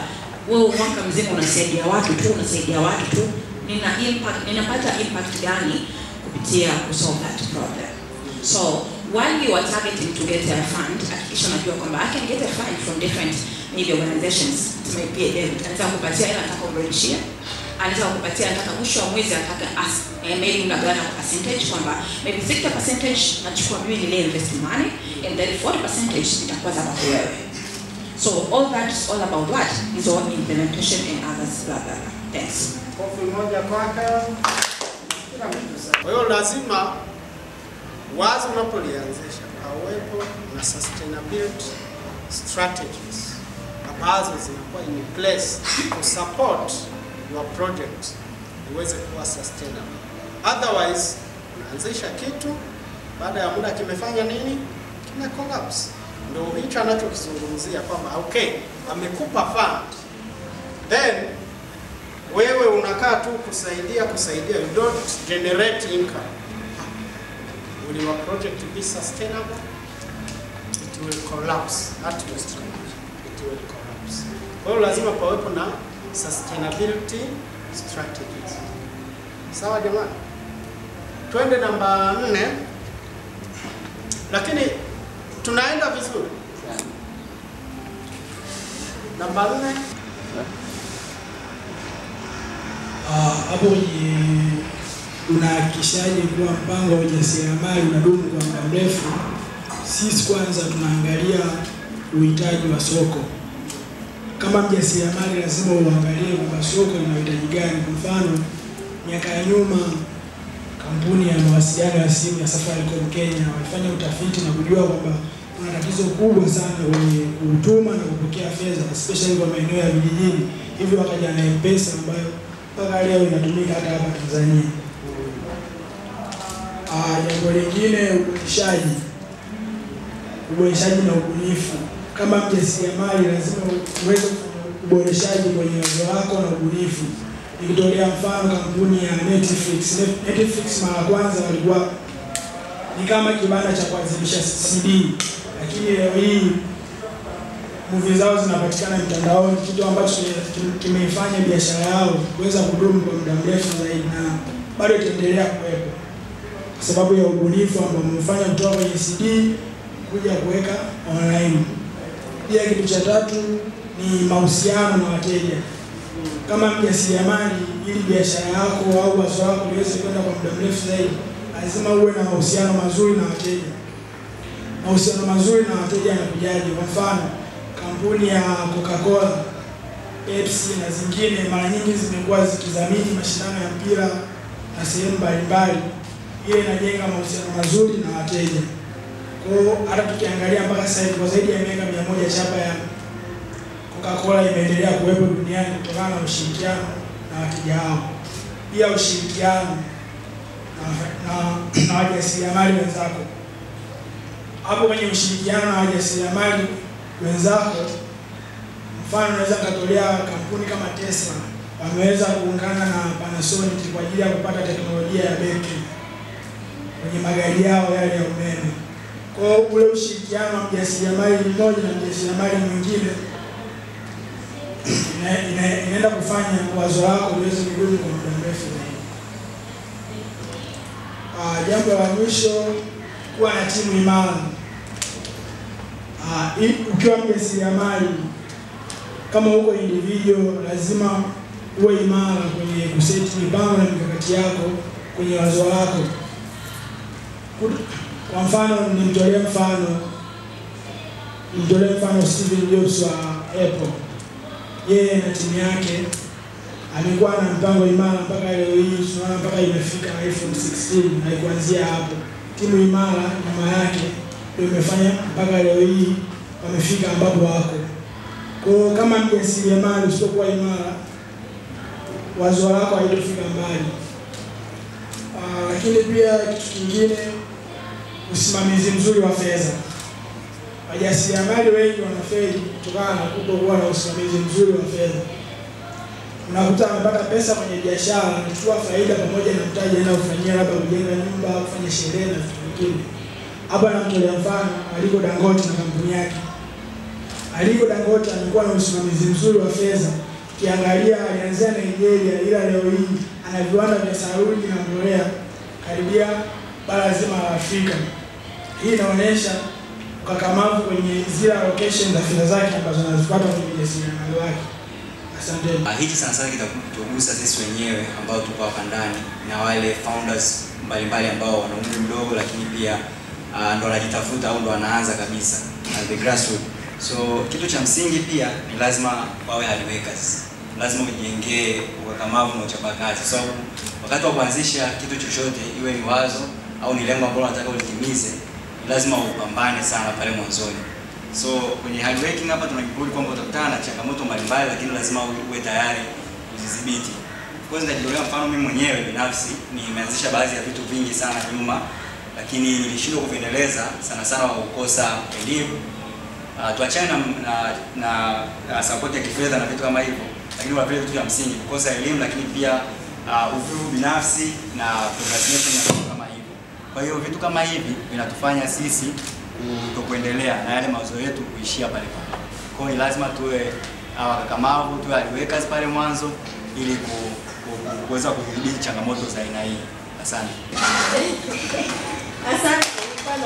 wewe mwaka mzima unasaidia watu tu, ninapata impact gani kupitia kusolve that problem. So while you are targeting to get a fund, hakikisha unajua kwamba I can get a fund from different maybe organizations. Maybe anataka kupatia hela, anataka kurudishia, anataka kupatia, anataka mwisho wa mwezi, anataka maybe unagawana kwa percentage kwamba maybe 60% nachukua mimi ile invest money and then 40% itakuwa za wewe. So all that is all about what is all implementation and others blah blah blah. Thanks. Kofi moja kwake. Kwa hiyo lazima wazo unapolianzisha hawepo na sustainability strategies ambazo zinakuwa in place to support your project iweze kuwa sustainable. Otherwise unaanzisha kitu, baada ya muda kimefanya nini? Kime collapse. Ndio hicho anachokizungumzia kwamba okay, amekupa fund, then wewe unakaa tu kusaidia, you don't generate income. Will your project be sustainable? It will collapse. That is true. It will collapse. Kwa hiyo lazima pawepo na sustainability strategies. Sawa jamani? Twende namba 4. Lakini tunaenda vizuri. Namba 4. Hapo unahakikishaje kuwa mpango wa ujasiriamali unadumu kwa muda mrefu? Sisi kwanza tunaangalia uhitaji wa soko. Kama mjasiriamali lazima uangalie kwamba soko lina uhitaji gani. Kwa mfano, miaka ya nyuma kampuni ya mawasiliano ya simu ya Safaricom Kenya walifanya utafiti na kujua kwamba kuna tatizo kubwa sana kwenye kutuma na kupokea fedha, especially kwa maeneo ya vijijini. Hivyo wakaja na M-Pesa ambayo mpaka leo inatumika hata hapa Tanzania. Jambo lingine, uboreshaji na ubunifu. Kama mjasiriamali lazima uweze uboreshaji kwenye wazo wako na ubunifu. Nikitolea mfano kampuni ya Netflix. Netflix mara kwanza walikuwa ni kama kibanda cha kuadhimisha CD, lakini leo hii movie zao zinapatikana mtandaoni, kitu ambacho kimeifanya biashara yao kuweza kudumu kwa muda mrefu zaidi na bado itaendelea kuwepo. kwa sababu ya ubunifu ambao mmefanya kutoka kwenye CD kuja kuweka online. Pia kitu cha tatu ni mahusiano na wateja. Kama mjasiriamali, ili biashara yako au wazo lako liweze kwenda kwa muda mrefu zaidi, lazima uwe na mahusiano mazuri na wateja. Mahusiano mazuri na wateja yanakujaje? Kwa mfano, kampuni ya Coca-Cola, Pepsi na zingine mara nyingi zimekuwa zikidhamini mashindano ya mpira na sehemu mbalimbali. Hiyo inajenga mahusiano mazuri na wateja. Kwa hiyo hata tukiangalia mpaka sasa hivi kwa zaidi ya miaka 100 chapa ya Coca-Cola imeendelea kuwepo duniani kutokana na ushirikiano na wateja hao. Pia ushirikiano na wajasiriamali wenzako. Hapo kwenye ushirikiano na wajasiriamali wenzako, mfano naweza kutolea kampuni kama Tesla, wameweza kuungana na Panasonic kwa ajili ya kupata teknolojia ya betri kwenye magari yao yale ya umeme. Kwa hiyo ule ushirikiano wa mjasiriamali mmoja na mjasiriamali mwingine inaenda kufanya wazo lako liweze kudumu kwa muda mrefu zaidi. Jambo la mwisho, kuwa na timu imara. Ukiwa mjasiriamali, kama uko individual, lazima uwe imara kwenye kuseti mipango na mikakati yako kwenye wazo lako. Kwa mfano, nimtolee mfano Steve Jobs wa Apple. Yeye na timu yake alikuwa na mpango imara mpaka leo hii tunaona mpaka imefika iPhone 16. Haikuanzia hapo. Timu imara nyuma yake ndio imefanya mpaka leo hii wamefika ambapo wako. Kwa kama mjasiriamali usipokuwa imara, wazo lako haitofika mbali. Lakini pia kitu kingine, usimamizi mzuri wa fedha. Wajasiriamali wengi wanafeli kutokana na kutokuwa na usimamizi mzuri wa fedha. Unakuta amepata pesa kwenye biashara, anachukua faida pamoja na mtaji anaenda kufanyia labda kujenga nyumba, kufanya sherehe na vitu vingine. Hapa namtolea mfano Aliko Dangote na kampuni yake. Aliko Dangote amekuwa na usimamizi mzuri wa fedha. Ukiangalia alianzia Nigeria, ila leo hii ana viwanda vya saruji na mbolea karibia bara zima la Afrika. Hii inaonyesha ukakamavu kwenye zile location za fedha zake ambazo anazipata kwenye ujasiriamali wake. Asante. Hiki sana sana kitatugusa sisi wenyewe ambao tuko hapa ndani na wale founders mbalimbali ambao wana umri mdogo, lakini pia ndo wanajitafuta au ndo wanaanza kabisa at the grassroots. So kitu cha msingi pia ni lazima wawe hard workers. Lazima ujengee ukakamavu na uchapakazi. So wakati wa kuanzisha kitu chochote, iwe ni wazo au ni lengo ambalo unataka ulitimize, lazima upambane sana pale mwanzoni. So kwenye hard working hapa tunakubali kwamba utakutana na changamoto mbalimbali, lakini lazima uwe tayari kuzidhibiti. Kwa hiyo ndio mfano mimi mwenyewe binafsi nimeanzisha baadhi ya vitu vingi sana nyuma, lakini nilishindwa kuendeleza sana sana kwa kukosa elimu. Tuachane na support ya kifedha na vitu kama hivyo, lakini wapele vitu vya msingi, kukosa elimu, lakini pia uvivu binafsi na procrastination na vitu kama hivyo. Kwa hiyo vitu kama hivi vinatufanya sisi kutokuendelea na yale mawazo yetu kuishia pale pale. Kwa hiyo lazima tuwe wakakamavu, tuwe hard workers pale mwanzo ili kuweza kudhibiti changamoto za aina hii. Asante. Asante. Nilikuwa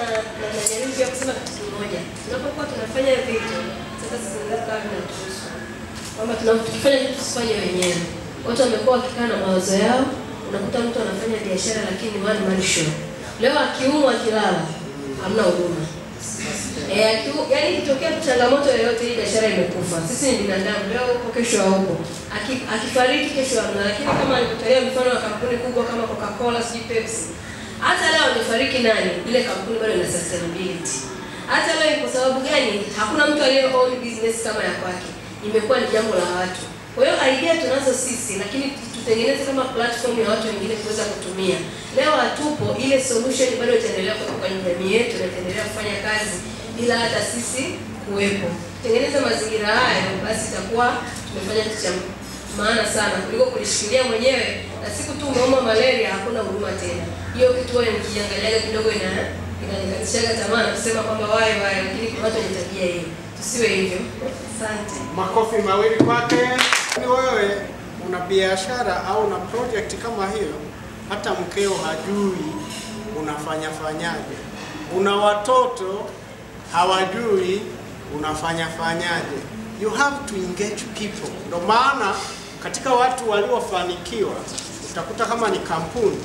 najaribu pia kusema kitu kimoja. Tunapokuwa tunafanya vitu, sasa sisi tunataka tunatuhusu. Kwamba tunafanya vitu tusifanye wenyewe. Watu wamekuwa wakikaa na mawazo yao, unakuta mtu anafanya biashara lakini one man show. Leo akiumwa akilala, hamna huduma. Yaani ikitokea changamoto yoyote, hii biashara imekufa. Sisi ni binadamu, leo uko kesho haupo. Akifariki kesho hamna. Lakini kama nilitolea mfano wa kampuni kubwa kama Coca-Cola, Pepsi, hata leo amefariki nani, ile kampuni bado ina sustainability. Hata leo kwa sababu gani? Hakuna mtu aliye own business kama ya kwake. Imekuwa ni jambo la watu. Kwa hiyo idea tunazo sisi, lakini tutengeneze kama platform ya watu wengine kuweza kutumia. Leo hatupo, ile solution bado itaendelea kuwa kwenye jamii yetu na itaendelea kufanya kazi bila hata sisi kuwepo. Tengeneza mazingira hayo, basi itakuwa tumefanya kitu cha maana sana kuliko kulishikilia mwenyewe na siku tu umeuma malaria hakuna huduma tena. Hiyo kitu wewe ukiangalia kidogo inanikatisha tamaa na kusema kwamba wae, lakini kuna watu wenye tabia hiyo. Tusiwe hivyo. Asante. Makofi mawili kwake. Ni wewe una biashara au una project kama hiyo, hata mkeo hajui unafanya fanyaje. Una watoto hawajui unafanya fanyaje. You have to engage people. Ndio maana katika watu waliofanikiwa utakuta kama ni kampuni,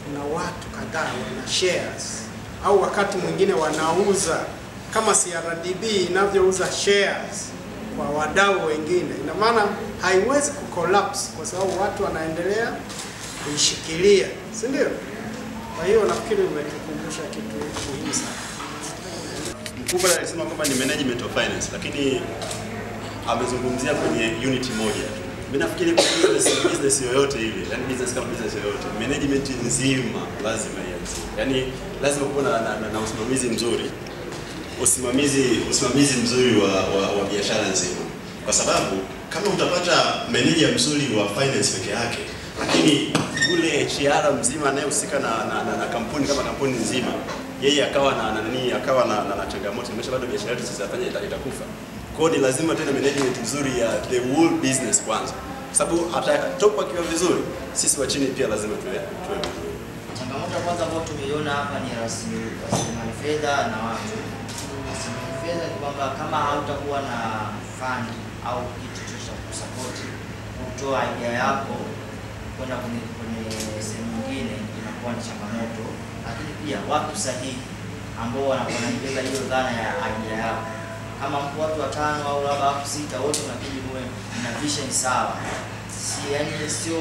kuna watu kadhaa wana shares au wakati mwingine wanauza kama CRDB inavyouza shares kwa wadau wengine. Ina maana haiwezi kucollapse kwa sababu watu wanaendelea kuishikilia, si ndio? Kwa hiyo nafikiri umetukumbusha kitu muhimu sana. Mkubwa alisema kwamba ni management of finance, lakini amezungumzia kwenye unit moja. Mimi nafikiri kwa business yoyote ile, yani business kama business yoyote, management nzima lazima ianze. Yani lazima kuwa na usimamizi mzuri. Usimamizi mzuri wa biashara nzima. Kwa sababu kama utapata manager mzuri wa finance peke yake, lakini ule HR mzima anayehusika na kampuni kama kampuni nzima, yeye akawa na changamoto, imesha bado biashara yetu sasa itakufa. Kwa hiyo ni lazima tena management nzuri ya the whole business kwanza. Kwa sababu hata top akiwa vizuri, sisi wa chini pia lazima tuwe vizuri. Changamoto ya kwanza ambayo tumeiona hapa ni rasilimali fedha na watu. Rasilimali fedha ni kwamba kama hautakuwa na fund au kitu cha kusupport kutoa idea yako kwenda kwenye sehemu nyingine, inakuwa ni changamoto. Lakini pia watu sahihi ambao wanaibeba hiyo dhana ya idea yako. Kama mko watu 5 au labda 6 wote unabidi muwe na vision sawa. Yani sio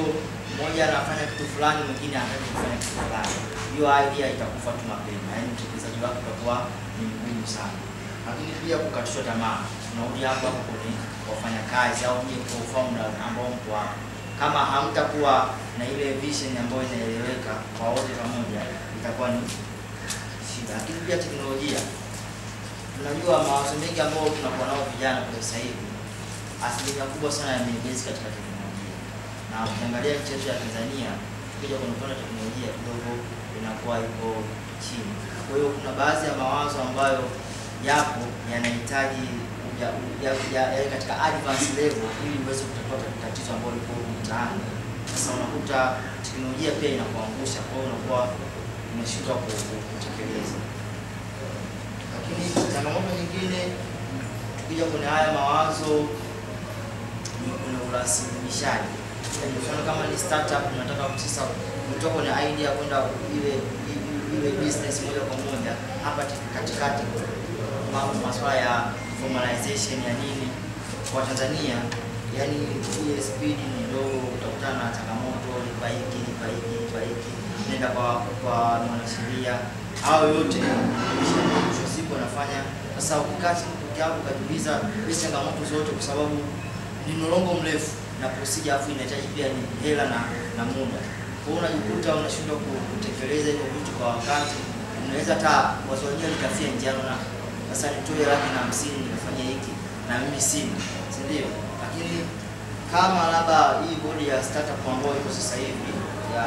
mmoja anafanya kitu fulani mwingine anataka kufanya kitu fulani. Hiyo idea itakufa tu mapema. Yani utekelezaji wake utakuwa ni mgumu sana. Lakini pia kukatishwa tamaa. Tunarudi hapo kwenye wafanyakazi au ni kwa founder ambao mko hapo. Kama hamtakuwa na ile vision ambayo inaeleweka kwa wote pamoja, itakuwa ni shida. Lakini pia teknolojia, tunajua mawazo mengi ambayo tunakuwa nao vijana kwa sasa hivi, asilimia kubwa sana yamebase katika teknolojia. Na ukiangalia nchi yetu ya Tanzania, tukija kwenye upande wa teknolojia kidogo inakuwa iko chini. Kwa hiyo kuna baadhi ya mawazo ambayo yapo yanahitaji katika advanced level ili uweze kutatua tatizo ambalo liko mtaani. Sasa unakuta teknolojia pia inakuangusha, kwa hiyo unakuwa umeshindwa kutekeleza. Lakini changamoto nyingine tukija kwenye haya mawazo ni kwenye urasimishaji. Yaani mfano kama ni startup unataka sasa kutoka kwenye idea kwenda ile business moja kwa moja, hapa katikati mambo masuala ya formalization ya nini kwa Tanzania, yani ile speed ni ndogo, utakutana na changamoto, lipa hiki, nenda kwa mwanasheria, hao yote mwisho siku wanafanya. Sasa ukikaa chini ukajiuliza hizo changamoto zote, kwa sababu ni mlolongo mrefu na procedure afu inahitaji pia ni hela na muda. Kwa hiyo unajikuta unashindwa kutekeleza hizo vitu kwa wakati. Unaweza hata wazo wenyewe likafia njiani, na sasa nitoe 150 nikafanya hiki na mimi sina, si ndio? Lakini kama labda hii bodi ya startup ambayo iko sasa hivi ya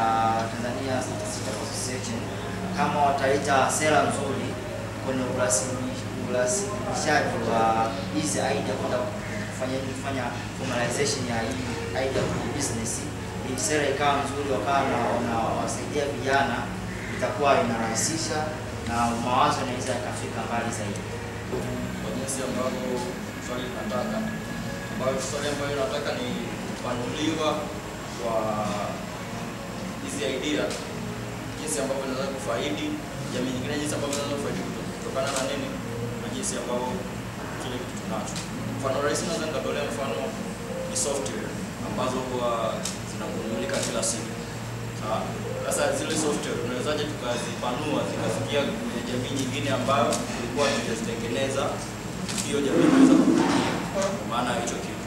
Tanzania Startup Association, kama wataleta sera nzuri kwenye urasimishaji wa hizi idea kwenda kufanya formalization ya hii idea kwa business, hii sera ikawa nzuri, wakawa wasaidia vijana, itakuwa inarahisisha na mawazo yanaweza yakafika mbali zaidi. Kwa jinsi ambavyo swali tunataka, swali ambayo nataka ni kupanuliwa kwa hizi idea, jinsi ambavyo inaweza kufaidi jamii nyingine, jinsi ambavyo inaweza kufaidi kutokana na nini na jinsi ambavyo kile kitu tunacho. Mfano rahisi naweza nikatolea mfano ni software ambazo huwa zinagundulika kila siku. Sasa zile software tunawezaje tukazipanua zikafikia kwenye jamii nyingine ambayo ilikuwa tunazitengeneza, hiyo jamii inaweza kutumia maana hicho kitu.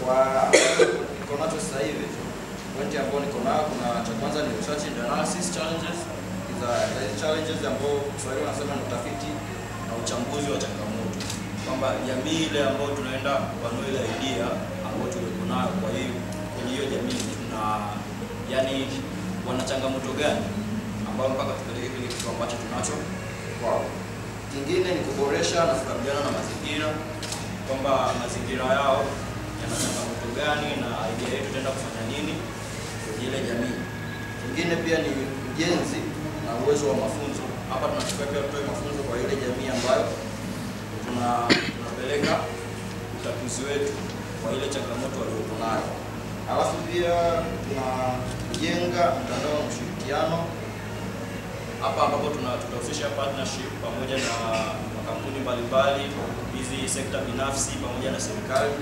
Kwa niko nacho sasa hivi, pointi ambayo niko nayo, kuna cha kwanza ni research and analysis challenges. Hizo challenges ambayo Kiswahili wanasema ni utafiti na uchambuzi wa changamoto, kwamba jamii ile ambayo tunaenda kupanua ile idea ambayo tuliko nayo, kwa hiyo kwenye hiyo jamii na yani wana changamoto gani ambayo mpaka tupeleke kile kitu ambacho tunacho kwao. Kingine ni kuboresha na kukabiliana na mazingira, kwamba mazingira yao yana changamoto gani na idea yetu tutaenda kufanya nini kwenye ile jamii. Kingine pia ni ujenzi na uwezo wa mafunzo. Hapa tunachukua pia tutoe mafunzo kwa ile jamii ambayo tunapeleka utatuzi wetu kwa ile changamoto waliokuwa nayo. Alafu pia tunajenga mtandao wa ushirikiano hapa ambapo tutahusisha partnership pamoja na makampuni mbalimbali, hizi sekta binafsi pamoja na serikali,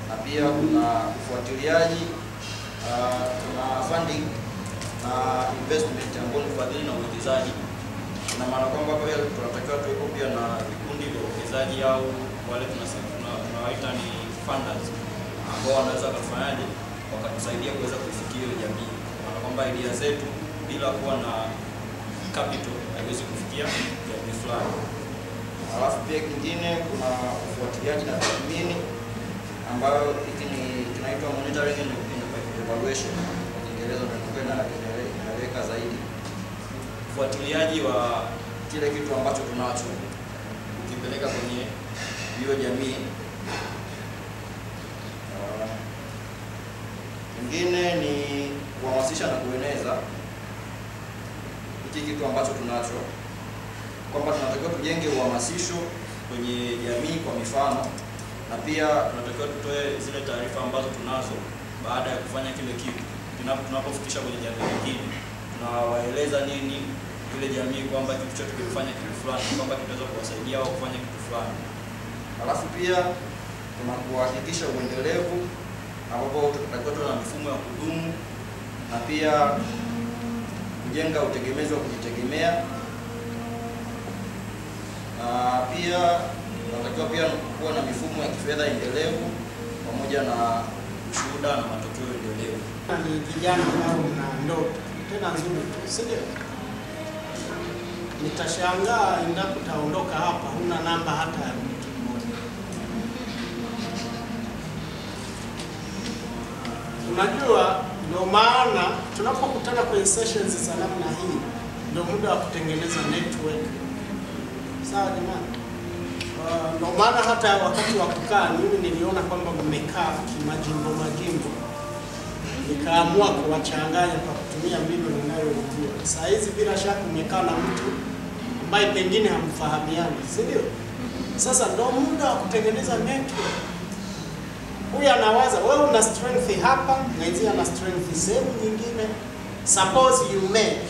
na pia kuna ufuatiliaji, kuna funding na investment ambayo ni ufadhili na uwekezaji. Ina maana kwamba pia tunatakiwa tuwepo pia na vikundi vya uwekezaji au wale tunawaita ni funders ambao wanaweza kufanyaje wakatusaidia kuweza kufikia ile jamii. Maana kwamba idea zetu bila kuwa na capital haiwezi kufikia jamii fulani. Alafu pia kingine kuna ufuatiliaji na tathmini ambayo hiki ni kinaitwa monitoring and evaluation. Kwa Kiingereza ndio inaweka zaidi. Ufuatiliaji wa kile kitu ambacho tunacho ukipeleka kwenye hiyo jamii. Kingine ni kuhamasisha na kueneza hiki kitu ambacho tunacho, kwamba tunatakiwa tujenge uhamasisho kwenye jamii kwa mifano, na pia tunatakiwa tutoe zile taarifa ambazo tunazo baada ya kufanya kile kitu. Tunapofikisha kwenye jamii nyingine, tunawaeleza nini ile jamii kwamba kitu chochote kilifanya kitu fulani, kwamba kitaweza kuwasaidia au kufanya kitu fulani. Alafu pia tunakuhakikisha uendelevu ambapo tunatakiwa tuwe na mifumo ya kudumu, na pia kujenga utegemezi wa kujitegemea. Pia tunatakiwa pia kuwa na mifumo ya kifedha endelevu pamoja na ushuhuda na matokeo endelevu. Ni vijana ambao na ndoto tena nzuri tu, sio? Nitashangaa endapo utaondoka hapa huna namba hata ya mtu mmoja. Unajua, ndio maana tunapokutana kwenye sessions za namna hii ndio muda wa kutengeneza network. Sawa jamani? Ndio maana hata wakati wa kukaa mimi niliona kwamba mmekaa kimajimbo majimbo, nikaamua kuwachanganya kwa kutumia mbinu ninayojua. Saa hizi bila shaka umekaa na mtu ambaye pengine hamfahamiani, si ndio? Sasa ndio muda wa kutengeneza network. Huyu anawaza wewe una strength hapa, mwenzi ana strength sehemu nyingine. Suppose you make,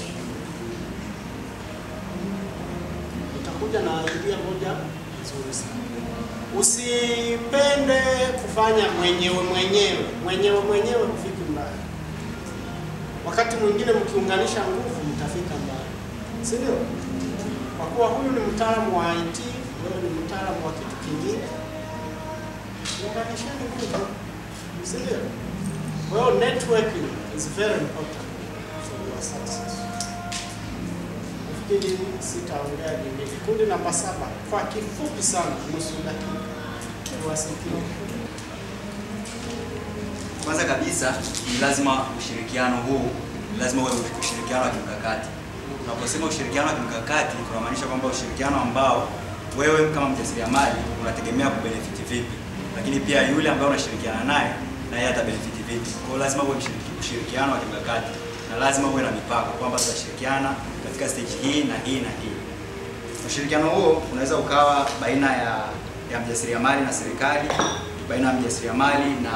utakuja na idea moja nzuri sana. Usipende kufanya mwenyewe kufika mbali. Wakati mwingine mkiunganisha nguvu mtafika mbali, si ndio? Kwa kuwa huyu ni mtaalamu wa IT, wewe ni mtaalamu wa kitu kingine, unganisheni nguvu, si ndio? Well, networking is very important for your success. Nafikiri sitaongea jingine. Kundi namba 7 kwa kifupi sana, nusu dakika. Tuwasikie. Kwanza kabisa ni lazima ushirikiano huu, lazima uwe ushirikiano wa kimkakati. Tunaposema ushirikiano wa kimkakati tunamaanisha kwamba ushirikiano ambao wewe kama mjasiriamali unategemea kubenefiti vipi, lakini pia yule ambaye unashirikiana naye na yeye atabenefiti vipi. Kwa hiyo lazima uwe ushirikiano wa kimkakati na lazima uwe na mipaka kwamba tutashirikiana katika stage hii na hii na hii. Ushirikiano huo unaweza ukawa baina ya mjasiriamali na serikali, baina ya mjasiriamali na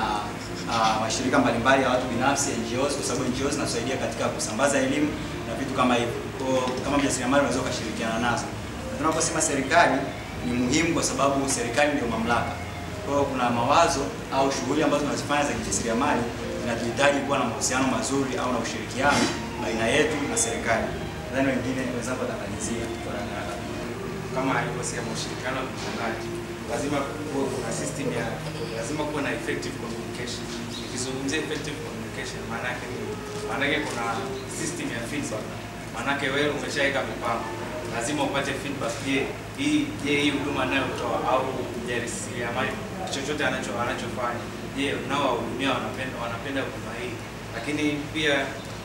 mashirika mbalimbali ya watu binafsi, NGOs, kwa sababu NGOs zinasaidia katika kusambaza elimu na vitu kama hivyo. Kwa kama mjasiriamali unaweza kushirikiana nazo. Na tunaposema serikali ni muhimu kwa sababu serikali ndio mamlaka. Kwa hiyo kuna mawazo au shughuli ambazo tunazifanya za kijasiriamali zinatuhitaji kuwa na mahusiano mazuri au na ushirikiano baina yetu na serikali. Nadhani wengine wenzangu watamalizia kwa haraka. Kama alivyosema ushirikiano wa kimkakati, lazima kuwe kuna system ya, lazima kuwe na effective communication. Nikizungumzia effective communication maana yake kuna system ya feedback. Maana yake wewe umeshaweka mipango, lazima upate feedback. Hii huduma anayotoa au mjasiriamali chochote anachofanya, je, unaowahudumia wanapenda huduma hii? Lakini pia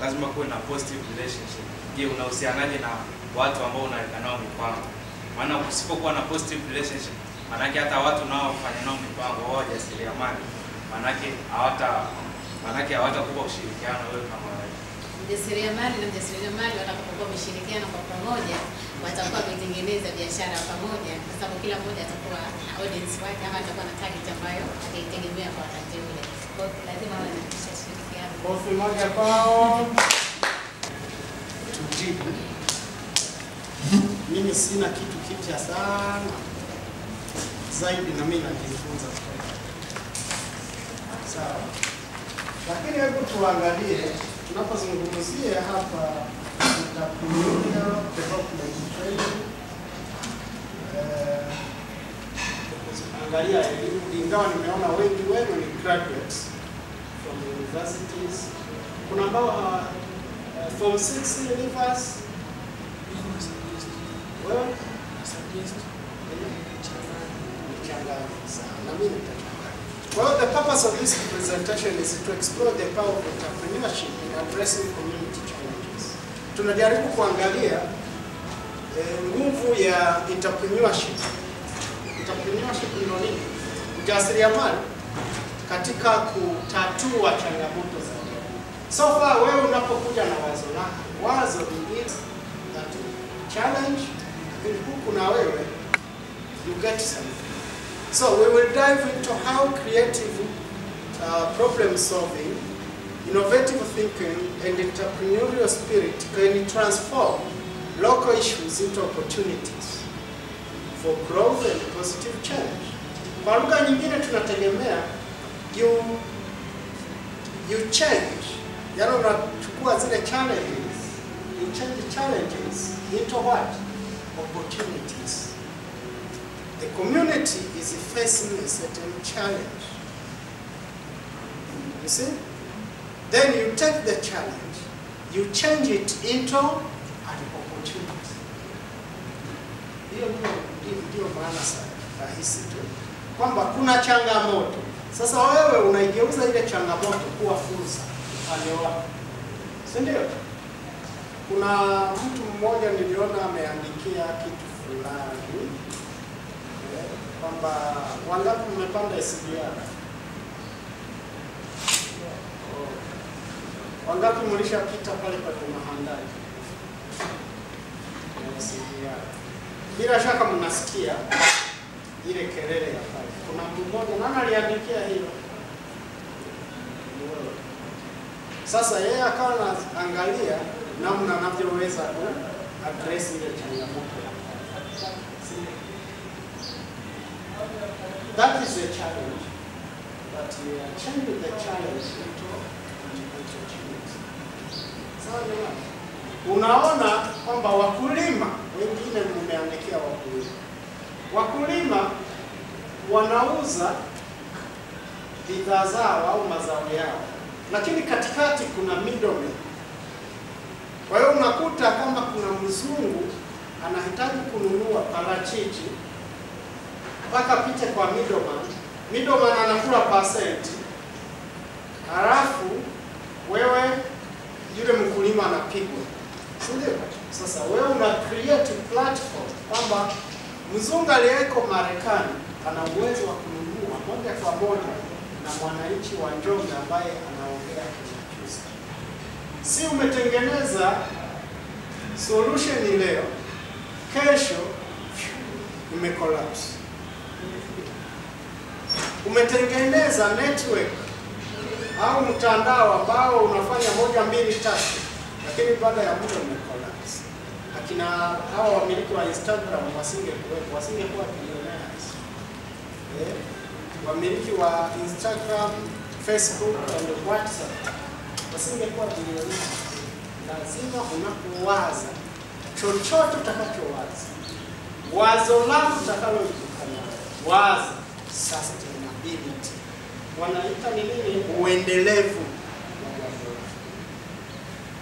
lazima kuwe na positive relationship. Je, unahusianaje na watu ambao unaweka nao mipango? Maana usipokuwa na positive relationship, maana yake hata watu unaofanya nao mipango wao wajasiriamali, maana yake hawatakupa ushirikiano wewe kama wewe. mjasiriamali na mjasiriamali watakapokuwa wameshirikiana kwa pamoja, watakuwa wametengeneza biashara pamoja, kwa sababu kila mmoja atakuwa na audience wake ama atakuwa na target ambayo ataitegemea kwa wakati ule. Kwa hiyo lazima wawe na kushirikiana. Kofi moja kwao. Tujibu. Mimi sina kitu kipya sana zaidi, na mimi najifunza kutoka. Sawa. Lakini hebu tuangalie tunapozungumzia hapa entrepreneurial development training. Angalia elimu, ingawa nimeona wengi wenu ni graduates from universities. Kuna ambao form 6 leavers. Well, well, the purpose of this presentation is to explore the power of entrepreneurship in addressing community challenges. Tunajaribu kuangalia nguvu ya entrepreneurship. Entrepreneurship ni nini? Ujasiriamali katika kutatua changamoto za jamii. So far wewe unapokuja na wazo lako, wazo ni that challenge, huku na wewe you get something. So we will dive into how creative problem solving, innovative thinking and entrepreneurial spirit can transform local issues into opportunities for growth and positive change. Kwa lugha nyingine tunategemea you change, yani unachukua zile challenges, you change challenges into what? Opportunities. The community is facing a certain challenge. You see? Then you take the challenge, you change it into an opportunity. Hiyo maana rahisi tu. Kwamba kuna changamoto. Sasa wewe unaigeuza ile changamoto kuwa fursa upande wako. Si ndio? Kuna mtu mmoja niliona ameandikia kitu fulani kwamba wangapi mmepanda SGR? Wangapi mlishapita pale kwenye mahandaki? SGR. Bila shaka mnasikia ile kelele ya pale. Kuna mmoja nani aliandikia hilo? Sasa yeye akawa anaangalia namna anavyoweza ku address ile changamoto. That is a challenge, but we are changing the challenge into opportunity. Sawa. Unaona kwamba wakulima wengine mmeandikia wakulima. Wakulima wanauza bidhaa zao au mazao yao, lakini katikati kuna middleman. Kwa hiyo unakuta kama kuna mzungu anahitaji kununua parachichi, mpaka pite kwa middleman. Middleman anakula percent, halafu wewe yule mkulima anapigwa. Si ndio? Sasa wewe una create platform kwamba mzungu aliyeko Marekani ana uwezo wa kununua moja kwa moja na mwananchi wa Njombe ambaye anaongea Kinyakyusa. Si umetengeneza solution leo, kesho imecollapse. Umetengeneza network au mtandao ambao unafanya 1 2 3, lakini baada ya muda umecollapse. Akina hao wamiliki wa Instagram wasingekuwa billionaires. Wamiliki wa Instagram, Facebook and WhatsApp wasingekuwa billionaires. Lazima unapowaza chochote utakachowaza, wazo lako utakalojikana, waza sustainability. Wanaita ni nini? Uendelevu.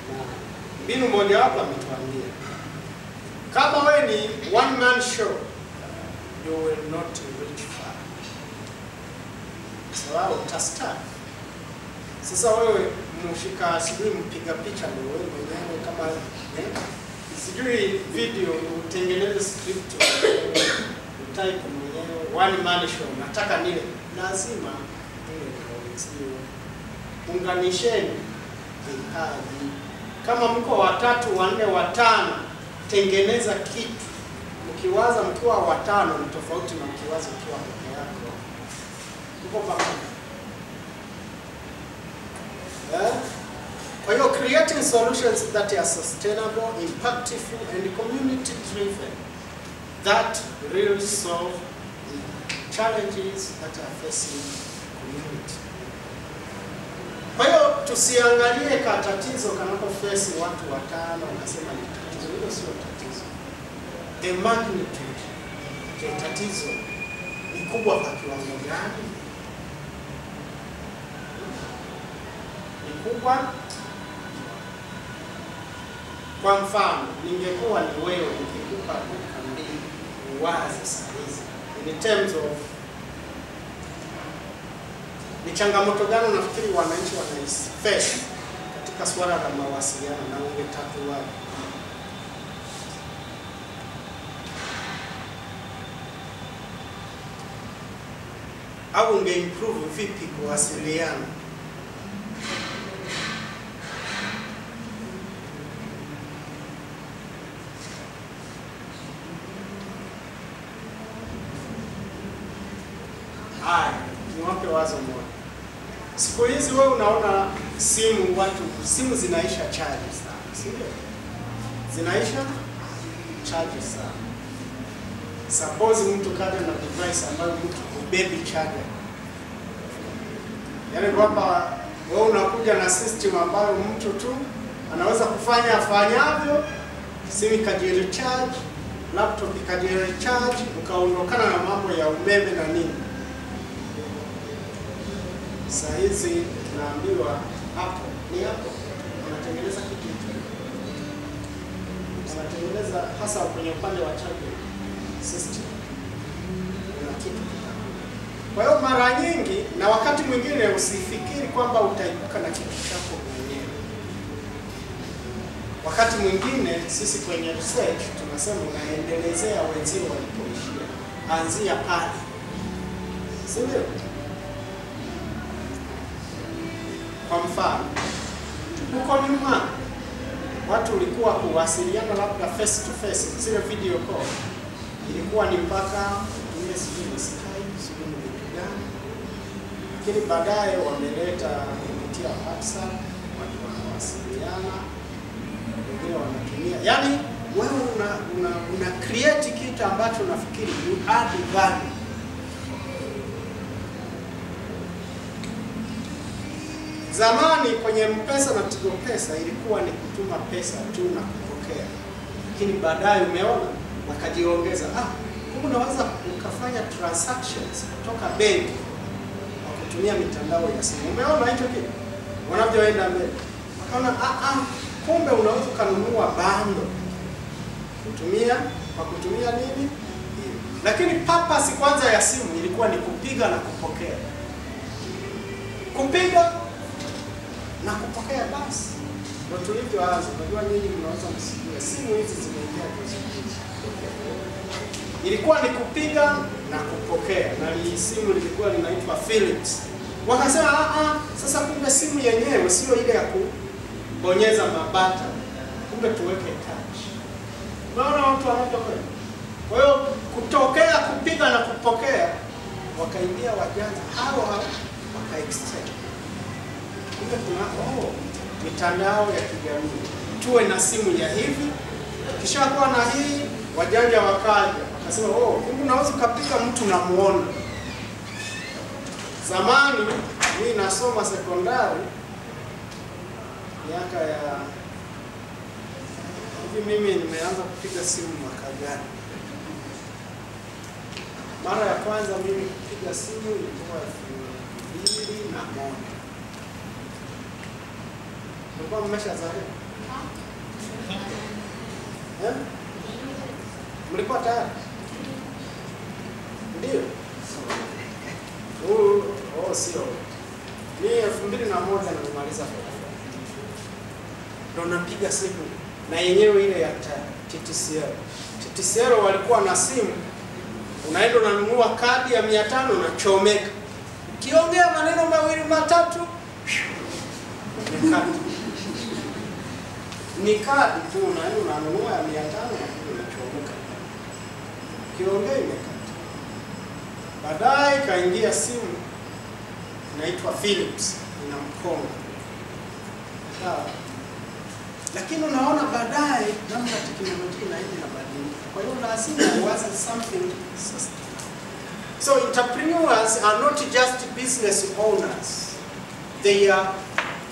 Na mbinu moja wapo ametuambia, kama wewe ni one man show, you will not reach far. Sawa, utastaki. Sasa wewe mshika sijui mpiga picha ndio wewe mwenyewe, kama sijui video utengeneze script type mwenyewe, one man show, nataka nile, lazima ile unganisheni vipaji kama mko watatu, wanne, watano, tengeneza kitu. Mkiwaza mkiwa watano ni tofauti na mkiwaza mkiwa peke yako. Tuko pamoja? Kwa hiyo creating solutions that are sustainable, impactful and community driven that really solve the challenges that are facing community. Kwa hiyo tusiangalie tatizo kanapo face watu watano unasema ni tatizo. Hilo sio tatizo. The magnitude ya tatizo ni kubwa kwa kiwango gani? Ni kubwa. Kwa mfano, ningekuwa ni wewe nikikupa duka mbili uwazi sahizi, in terms of ni changamoto gani unafikiri wananchi wanaifface katika swala la mawasiliano na ungetatua? Au ungeimprove vipi kuwasiliana? Haya, niwape wazo moja. Siku hizi wewe unaona simu zinaisha charge sana, si ndio? Zinaisha charge sana. Suppose mtu kaja na device ambayo mtu baby charger. Yaani kwamba wewe unakuja na system ambayo mtu tu anaweza kufanya afanyavyo, simu ikajirecharge, laptop ikajirecharge, ukaondokana na mambo ya umeme na nini. Saa hizi tunaambiwa hapo ni hapo unatengeneza kitu hicho. Unatengeneza hasa kwenye upande wa charging system. Una kitu. Kwa hiyo mara nyingi na wakati mwingine usifikiri kwamba utaibuka na kitu chako mwenyewe. Wakati mwingine sisi kwenye research tunasema unaendelezea wenzio walipoishia. Anzia pale. Si ndio? Kwa mfano, huko nyuma watu walikuwa kuwasiliana labda face to face, zile video call ilikuwa ni mpaka Skype, sijui ni vitu gani, lakini baadaye wameleta kupitia WhatsApp, watu wanawasiliana, wengine wanatumia. Yaani wewe una create kitu ambacho unafikiri you add value. Zamani kwenye M-Pesa na Tigo Pesa ilikuwa ni kutuma pesa tu na kupokea. Lakini baadaye umeona wakajiongeza, kumbe unaweza ukafanya transactions kutoka benki kwa kutumia mitandao ya simu. Umeona hicho kitu? Wanavyoenda mbele. Wakaona kumbe unaweza kununua bando kwa kutumia nini? Lakini purpose kwanza ya simu ilikuwa ni kupiga na kupokea. Kupiga na kupokea basi. Ndio tulivyoanza. Unajua nini mnaweza msikia? Simu hizi zimeingia vizuri. Ilikuwa ni kupiga na kupokea. Na simu lilikuwa linaitwa Philips. Wakasema sasa kumbe simu yenyewe sio ile ya kubonyeza mabata. Kumbe tuweke touch. Unaona watu wanatoka. Kwa hiyo kutokea kupiga na kupokea wakaingia wajanja hao waka-extend. Kumbe kuna mitandao ya kijamii. Tuwe na simu ya hivi. Kisha kuwa na hii wajanja wakaja. Wakasema kumbe unaweza kupiga mtu na muona. Zamani mimi nasoma sekondari miaka ya mimi nimeanza kupiga simu mwaka gani? Mara ya kwanza mimi kupiga simu ilikuwa 2001. Mlikuwa mmeshazaliwa? Mlikuwa tayari? Ndio. Sio. Ni 2001 na nimaliza ndio napiga simu na yenyewe ile ya TTCL. TTCL walikuwa na simu, unaenda unanunua kadi ya 500 unachomeka. Ukiongea maneno mawili matatu umekata. Ni kadi tu unanunua ya 500 na unachomoka. Kiongea imekata. Baadaye kaingia simu inaitwa Philips, ina mkonga. Sawa. Lakini unaona baadaye namna teknolojia inaenda inabadilika. Kwa hiyo lazima uwaze something sustainable. So entrepreneurs are not just business owners. They are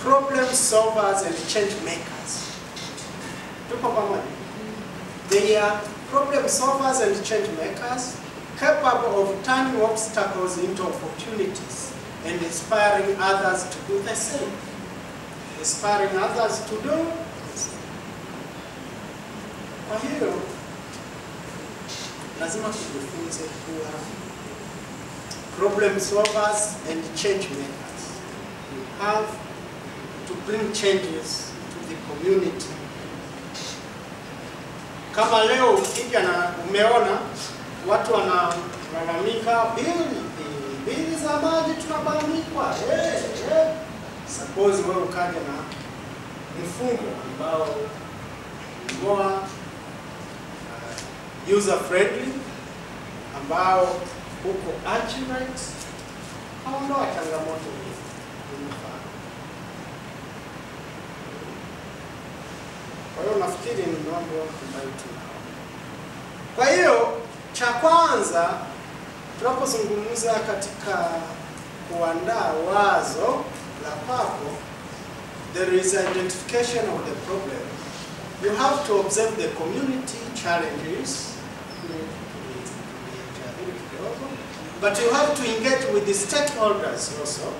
problem solvers and change makers. Tuko pamoja? They are problem solvers and change makers, capable of turning obstacles into opportunities and inspiring others to do the same. Inspiring others to do the same. Kwa hiyo lazima tujifunze kuwa problem solvers and change makers. You have to bring changes to the community. Kama leo ukija na umeona watu wanalalamika bili za maji tunabamikwa. Suppose wewe ukaja na mfumo ambao more user friendly, ambao uko accurate, haondoa changamoto hii. Kwa hiyo nafikiri ni mambo ambayo tunao. Kwa hiyo cha kwanza tunapozungumza katika kuandaa wazo la papo, there is identification of the problem. You have to observe the community challenges, but you have to engage with the stakeholders also.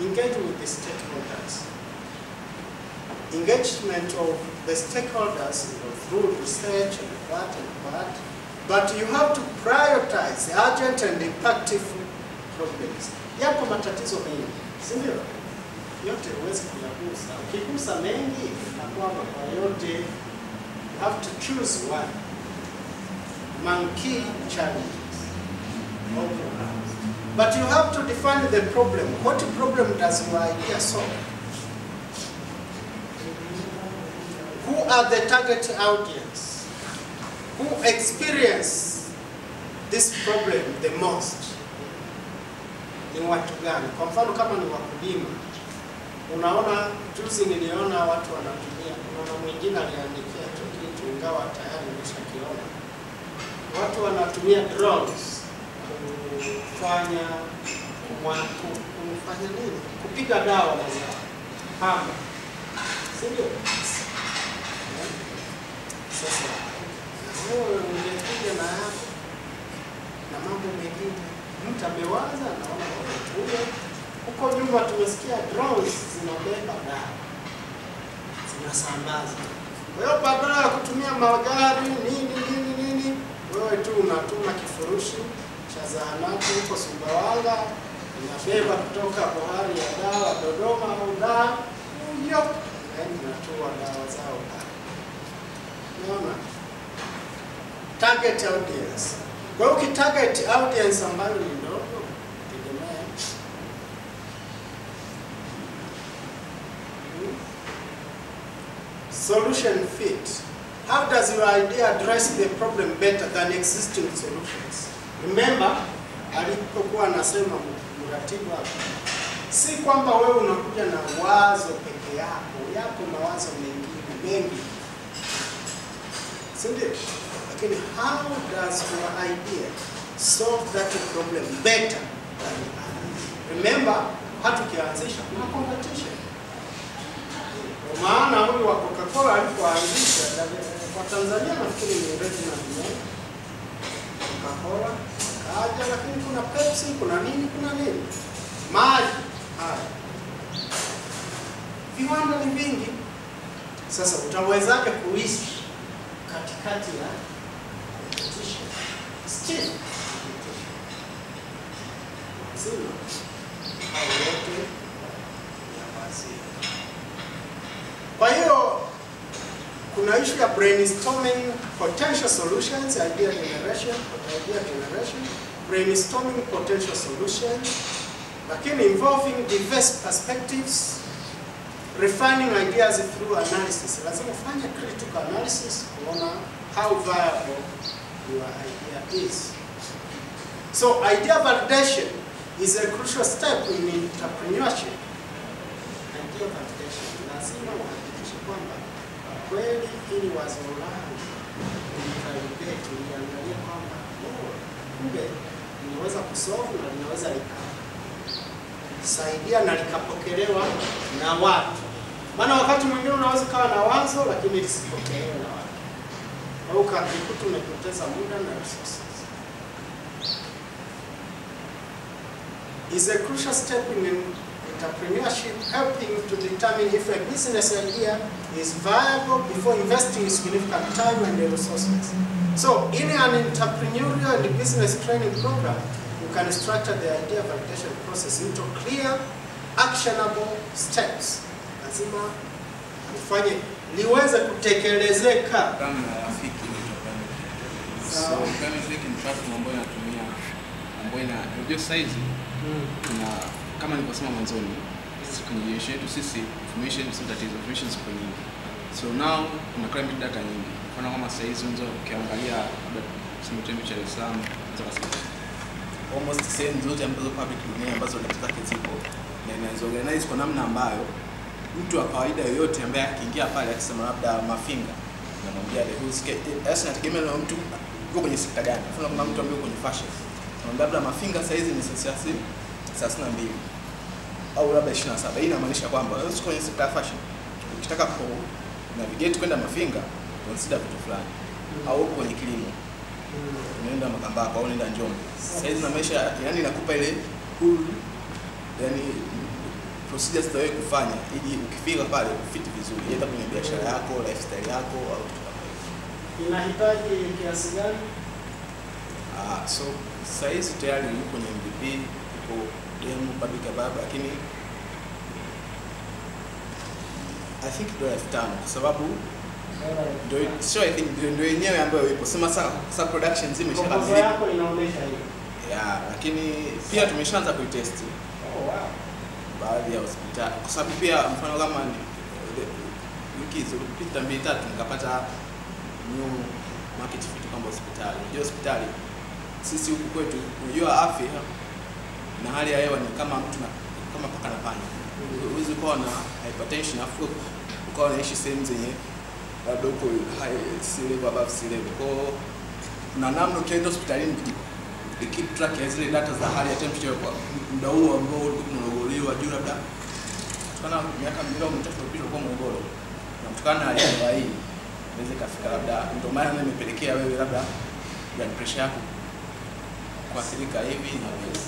Engage with the stakeholders. Engagement of the stakeholders through research and that, but you have to prioritize urgent and impactful problems. Yapo matatizo mengi, si ndio? Yote huwezi kuyagusa. Ukigusa mengi, itakuwa kwa yote. You have to choose one among key challenges. But you have to define the problem. What problem does your idea solve? Who are the target audience? Who experience this problem the most? Ni watu gani? Kwa mfano kama ni wakulima, unaona juzi niliona watu wanatumia, unaona mwingine aliandikia tu kitu ingawa tayari nimeshakiona. Watu wanatumia drones kufanya nini? Kupiga dawa na hamba. Sio? Sasa wewe ungekuja na hapo na mambo mengine, mtu amewaza naona wewe huko nyuma tumesikia drones zinabeba dawa, zinasambaza. Kwa hiyo badala ya kutumia magari nini, wewe tu unatuma kifurushi cha zahanati huko Sumbawanga, inabeba kutoka bohari ya dawa Dodoma au Dar, hiyo inatoa dawa zao pale. Unaona? Target audience. Kwa hiyo ukitarget audience ambayo ni ndogo, tegemea solution fit. How does your idea address the problem better than existing solutions? Remember, alipokuwa anasema mratibu hapo, si kwamba wewe unakuja na wazo peke yako, yapo mawazo mengi. Sindio? Lakini how does your idea solve that problem better than others? Remember, hatukianzisha kuna competition. Kwa maana huyu wa Coca-Cola alipoanzisha kwa Tanzania nafikiri ni Reginald Mengi. Coca-Cola kaja, lakini kuna Pepsi, kuna nini. Maji haya. Viwanda ni vingi. Sasa utawezaje kuishi katikati ya competition? Still sio hao wote ya basi. Kwa hiyo kuna issue ya brainstorming potential solutions, idea generation, brainstorming potential solutions, lakini involving diverse perspectives, refining ideas through analysis. Lazima ufanye critical analysis kuona how viable your idea is. So idea validation is a crucial step in entrepreneurship. Idea validation, lazima uhakikishe kwamba kweli hili wazo langu ulivalidate, uliangalia kwamba kumbe linaweza kusolve na linaweza likasaidia na likapokelewa na watu. Maana wakati mwingine unaweza kawa na wazo lakini lisipokelewe na watu, au ukajikuta umepoteza muda na resources. Is a crucial step in entrepreneurship, helping to determine if a business idea is viable before investing significant time and resources. So, in an entrepreneurial and business training program, you can structure the idea validation process into clear, actionable steps. Lazima ufanye liweze kutekelezeka. Kama rafiki so kama rafiki ni platform ambayo inatumia unajua size na kama nilivyosema mwanzoni, sisi kwenye generation yetu sisi information ziko nyingi. So now kuna climate data nyingi. Kuna kama size unaweza ukiangalia sema temperature ya Islam almost same zote ambazo public dunia ambazo data zake zipo na inaorganize kwa namna ambayo mtu wa kawaida yoyote ambaye akiingia pale akisema labda Mafinga namwambia the who's as nategemea na mtu yuko kwenye sekta gani. Mfano kama mtu ambaye yuko kwenye fashion namwambia labda Mafinga size ni 32 au labda 27. Hii inamaanisha kwamba wewe uko kwenye sekta ya fashion, ukitaka ku navigate kwenda Mafinga consider vitu fulani, au uko kwenye kilimo unaenda Makambako au unaenda Njombe. Size na maisha yani inakupa ile yani procedures za wewe kufanya ili ukifika pale ufiti vizuri hata kwenye biashara yako, lifestyle yako au kitu kama hicho. Inahitaji kiasi gani? So size tayari yuko kwenye MVP, yuko demo public baba, lakini I think $5,000 kwa sababu ndio sio I think ndio yenyewe ambayo ipo sema sasa production nzima imeshakamilika. Yako inaonyesha hiyo. Yeah, lakini pia tumeshaanza kuitest. Oh wow. Baadhi ya hospitali kwa sababu pia mfano kama wiki zilizopita 2-3 nikapata new market fit kama hospitali. Hiyo hospitali sisi huku kwetu unajua afya na hali ya hewa ni kama mtu kama paka na panya. Huwezi kuwa na hypertension afu ukawa unaishi sehemu zenye labda uko high sea level above sea level. Kwa kuna namna ukienda hospitalini keep track ya zile data za hali ya temperature kwa muda huo ambao ulikuwa unalogoliwa juu labda kutokana miaka milioni 3 iliyopita kwa Morogoro na kutokana na hewa hii inaweza kafika labda ndio maana nimepelekea wewe labda blood pressure yako kuathirika hivi na hivi.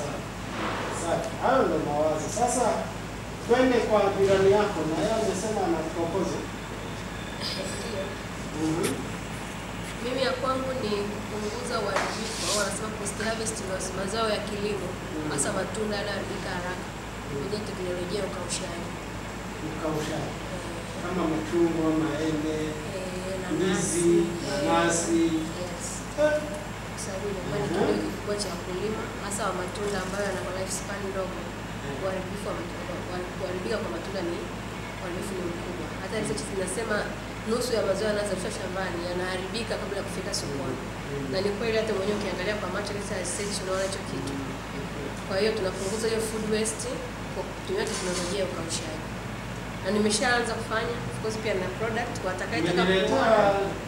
Sasa hayo ndio mawazo. Sasa twende kwa jirani yako na yeye amesema ana proposal. Mimi ya kwangu ni kupunguza uharibifu au wanasema post harvest loss, mazao ya kilimo hasa matunda yanayoharibika haraka kupitia teknolojia ya ukaushaji. Ukaushaji kama machungwa, maembe, ndizi, nanasi. Sababu ni kidogo kikubwa cha kulima hasa wa matunda ambayo yana life span ndogo. Kuharibika kwa matunda ni uharibifu ni mkubwa. Hata research zinasema nusu ya mazao yanayozalishwa shambani yanaharibika kabla ya kufika sokoni. Na ni kweli hata mwenyewe ukiangalia kwa macho kisa research unaona hicho kitu. Kwa hiyo tunapunguza hiyo food waste kwa kutumia teknolojia ya ukaushaji. Na nimeshaanza kufanya, of course pia na product kwa atakayetaka kununua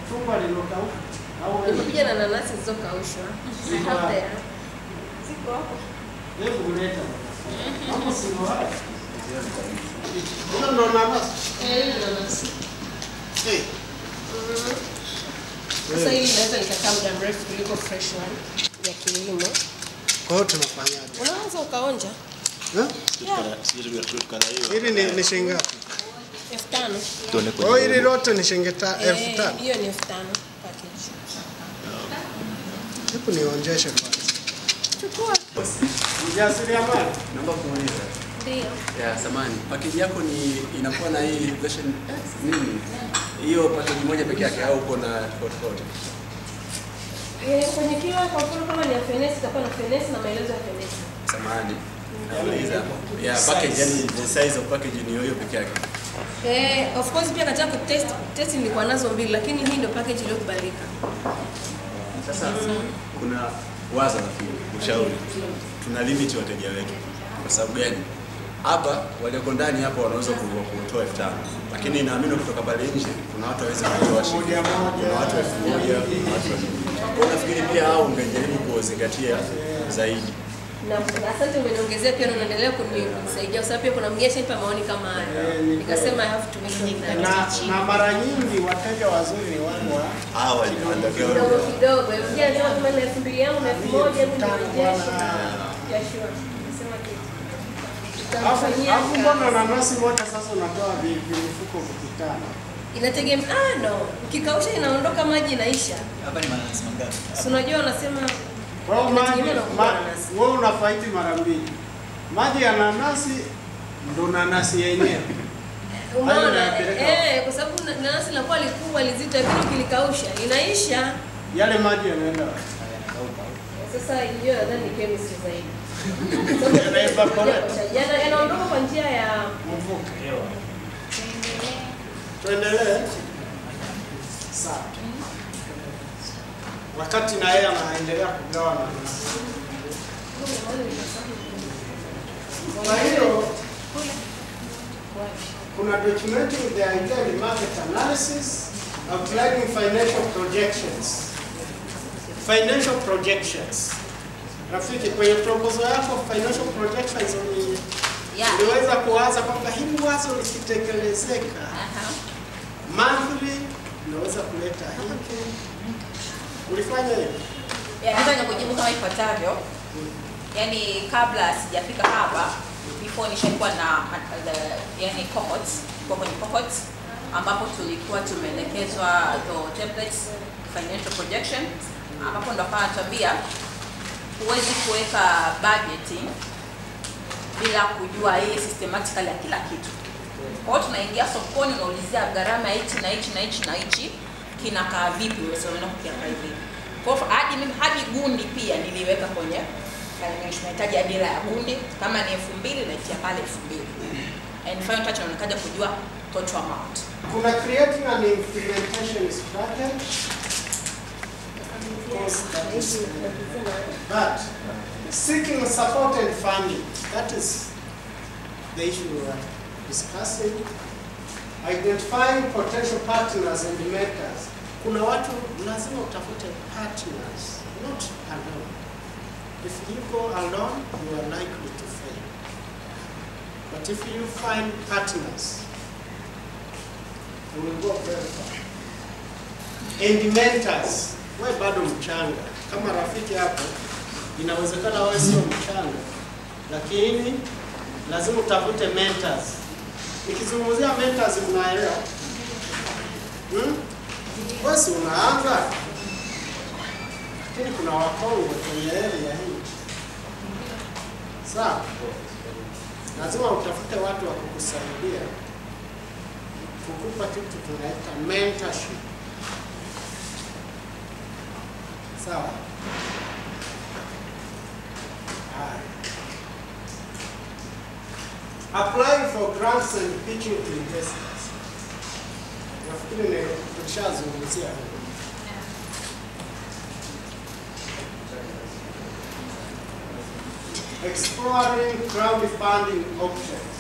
chungwa lililokaushwa au nimekuja na nanasi zilizokaushwa. Ziko hapo. Hebu uleta. Hapo sio haya. Ndio nanasi. Nanasi. Sasa hii inaweza ikakaa muda mrefu kuliko fresh one ya kilimo. Kwa hiyo tunafanyaje? Unaweza ukaonja. Hili ni shilingi ngapi? 5,000. Oh, hili lote ni shilingi 5,000. Hiyo ni 5,000 package. Hebu nionjeshe kwanza. Chukua. Mjasiriamali. Naomba kumuuliza. Ndio. Ya samani. Package yako ni inakuwa na hii version nini? Hiyo package moja pekee yake au uko na tofauti? Kwenye kila kwa mfano kama ni ya fenesi itakuwa na fenesi na maelezo ya fenesi. Samani. Nauliza. Ya package yani the size of package ni hiyo pekee yake. Of course pia katika test nilikuwa nazo mbili, lakini hii ndio package iliyokubalika. Sasa kuna wazo la ushauri. Tuna limit wateja wetu. Kwa sababu gani? Hapa walioko ndani hapa wanaweza kutoa 5,000. Lakini naamini kutoka pale nje kuna watu waweza kutoa shilingi 1,000, kuna watu 1,000, kuna watu 2,000. Kwa nafikiri pia hao ungejaribu kuzingatia zaidi. Na asante, umeniongezea pia na unaendelea kunisaidia kwa sababu pia kuna mwingine hapa maoni kama haya. Nikasema I have to make na mara nyingi wateja wazuri ni wale wa awali wanatokea kidogo. Mwingine anasema kama ni 2,000 yangu na 1,000 mimi nimejesha. Ya sure. Nasema kitu. Alafu mbona nanasi moja sasa unatoa vifuko vitano? Inategemea no. Ukikausha inaondoka maji inaisha. Hapa ni mananasi mangapi? Si unajua unasema wewe unafaidi mara mbili. Maji ya nanasi ndo nanasi yenyewe. Unaona kwa sababu nanasi linakuwa likubwa lizito, lakini ukilikausha inaisha. Yale maji yanaenda. Sasa hiyo nadhani ni chemistry zaidi. Yanaondoka kwa njia ya mvuke. Tuendelee. Sawa. Wakati na yeye anaendelea kugawa nanasi. Kwa hiyo kuna documenting the idea in market analysis, outlining financial projections. Financial projections. Rafiki, kwenye proposal yako financial projections uliweza kuwaza kwamba hili wazo likitekelezeka monthly unaweza kuleta hiki. Ulifanya hivyo? Naweza kujibu kama ifuatavyo. Yaani kabla sijafika hapa, before nishakuwa na yani cohorts, kwa kwenye cohorts ambapo tulikuwa tumeelekezwa the templates financial projection, ambapo ndo akawa tabia huwezi kuweka budgeting bila kujua hii systematically ya kila kitu. Kwa hiyo tunaingia sokoni, unaulizia gharama hichi na hichi na hichi na hichi kinakaa vipi, wewe unaona kukiangalia vipi. Kwa hiyo hadi gundi pia niliweka kwenye tunahitaji adila ya gundi, kama ni 2,000 na itia pale 2,000. And final touch unakaja kujua total amount. Kuna creating an implementation strategy. But seeking support and funding, that is the issue we are discussing. Identifying potential partners and mentors. Kuna watu lazima utafute partners, not alone. If you go alone, you are likely to fail. But if you find partners, you will go very far. And mentors, wewe bado mchanga. Kama rafiki hapo, inawezekana wewe sio mchanga, lakini lazima utafute mentors. Nikizungumzia mentors unaelewa? Wewe si unaanza, lakini kuna wakongwe kwenye area hii. Sawa? Lazima utafute watu wa kukusaidia, kukupa kitu tunaita mentorship. Sawa? Applying for grants and pitching to investors. Nafikiri tulishazungumzia hiyo. Exploring crowdfunding options.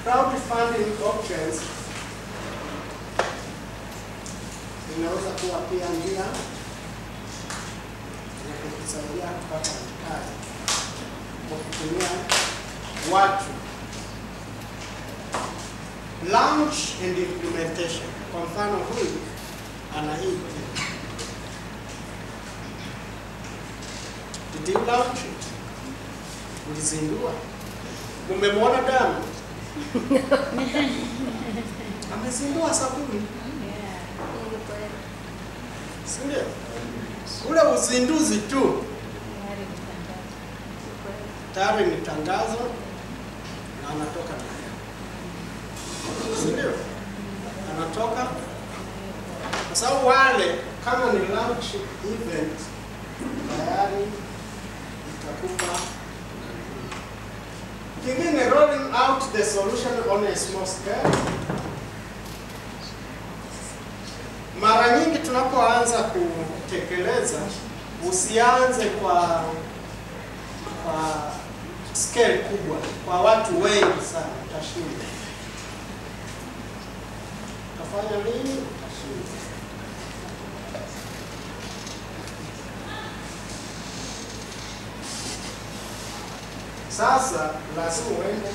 Crowdfunding options inaweza kuwa pia njia ya kukusaidia kupata mtaji kwa kutumia watu. Launch and implementation. Kwa mfano huyu ana hii. Did you launch it? Ulizindua? Umemwona damu? Amezindua sabuni. Sindio? Ule uzinduzi tu tayari ni tangazo na anatoka nayo. Sindio? Anatoka kwa sababu wale kama ni launch event tayari itakupa Kingine, rolling out the solution on a small scale. Mara nyingi tunapoanza kutekeleza, usianze kwa scale kubwa, kwa watu wengi sana, utashinda. Utafanya nini? Utashinda. Sasa lazima uende,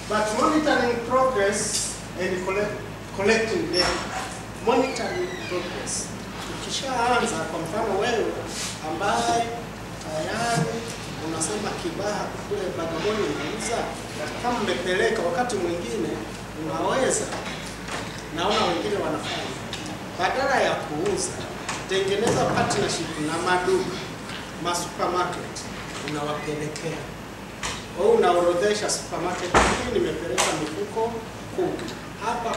but monitoring progress and collecting data. Monitoring progress. Ukishaanza, kwa mfano wewe ambaye tayari unasema Kibaha kule Bagamoyo unauza, kama mmepeleka, wakati mwingine unaweza, naona wengine wanafanya, badala ya kuuza, tengeneza partnership na maduka, supermarket, unawapelekea. Au unaorodhesha supermarket, hii nimepeleka mifuko 10, hapa 10,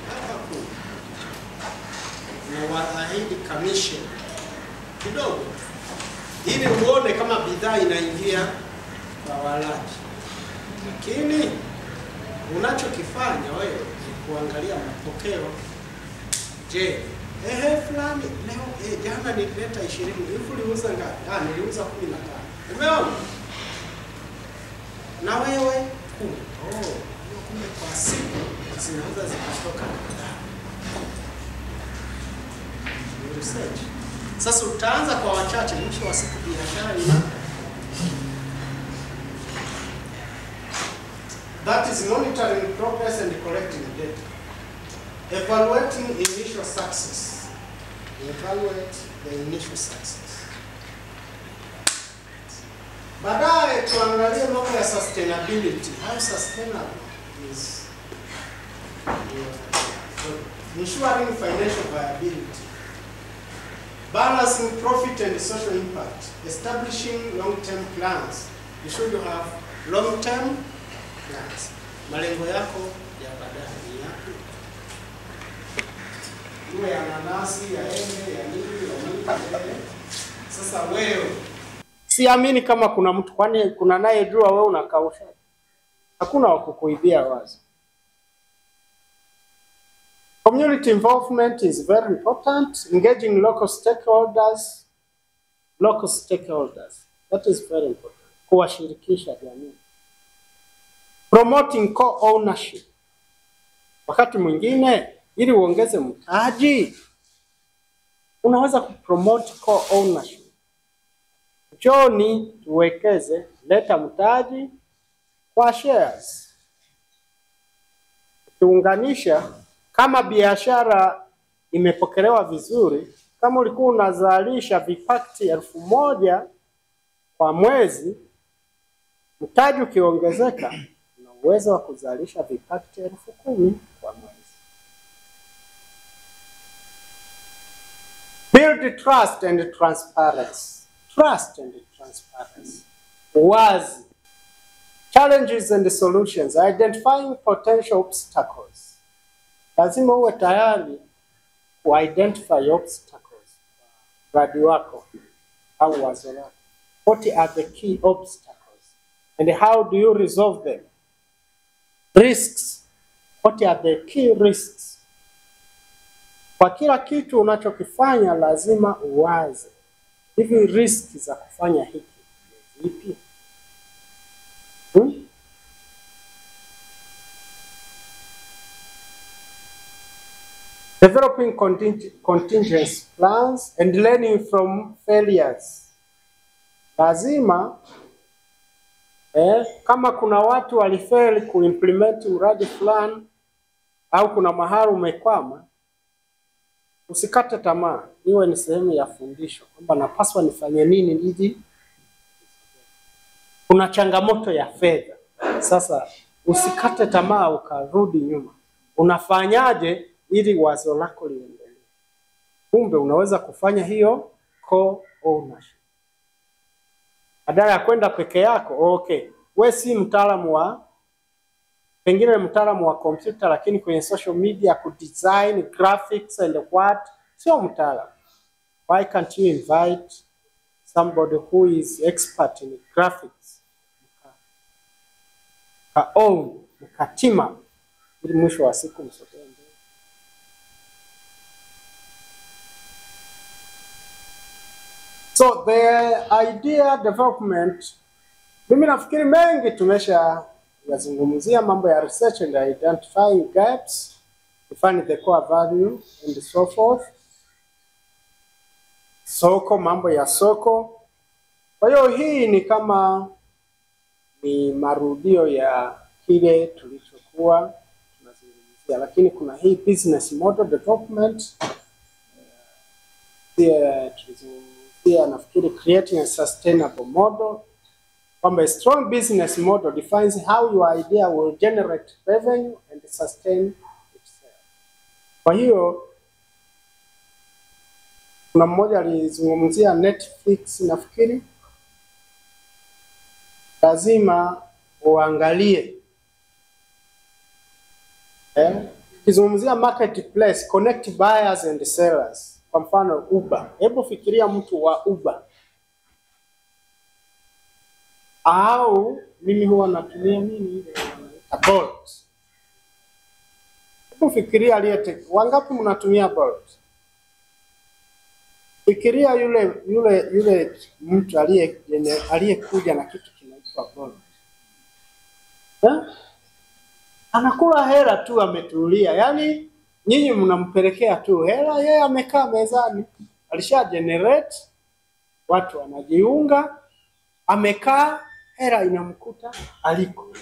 hapa 10. Na waahidi commission kidogo, ili uone kama bidhaa inaingia kwa walaji. Lakini unachokifanya wewe ni kuangalia mapokeo. Je, fulani leo jana nilileta 20, hivi uliuza ngapi? Niliuza 15. Umeona? Na wewe 10. Kumbe kwa siku zinaweza zikatoka kadhaa. Research. Sasa utaanza kwa wachache, mwisho wa siku biashara ina. That is monitoring progress and collecting data. Evaluating initial success. Evaluate the initial success. Baadaye tuangalie mambo ya sustainability. How sustainable is ensuring financial viability. Balancing profit and social impact. Establishing long-term plans. You should have long-term plans. Malengo yako ya baadaye ni yapi? Iwe ya nanasi, ya embe, ya nini. Sasa wewe, siamini kama kuna mtu, kwani kuna naye jua wewe unakausha. Hakuna wa kukuibia wazo. Community involvement is very important. Engaging local stakeholders. That is very important. Kuwashirikisha jamii. Promoting co-ownership. Wakati mwingine, ili uongeze mtaji, unaweza kupromote co-ownership. Njoni tuwekeze, leta mtaji kwa shares. Tuunganisha, kama biashara imepokelewa vizuri, kama ulikuwa unazalisha vipakti 1000 kwa mwezi, mtaji ukiongezeka, una uwezo wa kuzalisha vipakti 10,000 kwa mwezi. Build trust and transparency. Trust and transparency. Uwazi. Challenges and solutions. Identifying potential obstacles. Lazima uwe tayari ku-identify obstacles. Mradi wako au wazo lako. What are the key obstacles? And how do you resolve them? Risks. What are the key risks? Kwa kila kitu unachokifanya lazima uwaze. Hivi riski za kufanya hiki ni zipi? Developing contingency plans and learning from failures. Lazima kama kuna watu walifeli kuimplement mradi fulani au kuna mahali umekwama, usikate tamaa. Iwe ni sehemu ya fundisho kwamba napaswa nifanye nini ili. Kuna changamoto ya fedha. Sasa usikate tamaa ukarudi nyuma. Unafanyaje ili wazo lako liendelee? Kumbe unaweza kufanya hiyo co-ownership. Badala ya kwenda peke yako, okay, wewe si mtaalamu wa, pengine mtaalamu wa kompyuta, lakini kwenye social media kudesign graphics and what, sio mtaalamu. Why can't you invite somebody who is expert in graphics? mkatima ili mwisho wa siku msogee mbele. So the idea development, mimi nafikiri mengi tumesha yazungumzia, mambo ya research and identifying gaps, define the core value and so forth. Soko, mambo ya soko. Kwa hiyo hii ni kama ni marudio ya kile tulichokuwa tunazungumzia, lakini kuna hii business model development, tulizungumzia nafikiri creating a sustainable model, kwamba a strong business model defines how your idea will generate revenue and sustain itself. Kwa hiyo kuna mmoja alizungumzia Netflix, nafikiri lazima uangalie kizungumzia marketplace, connect buyers and sellers. Kwa mfano Uber, hebu fikiria mtu wa Uber, au mimi huwa natumia nini Bolt. Hebu fikiria wangapi mnatumia Bolt? Fikiria yule mtu aliyekuja na kitu kinaitwa Bolt. Anakula hela tu, ametulia. Yaani nyinyi mnampelekea tu hela, yeye amekaa mezani, alisha generate, watu wanajiunga, amekaa, hela inamkuta aliko.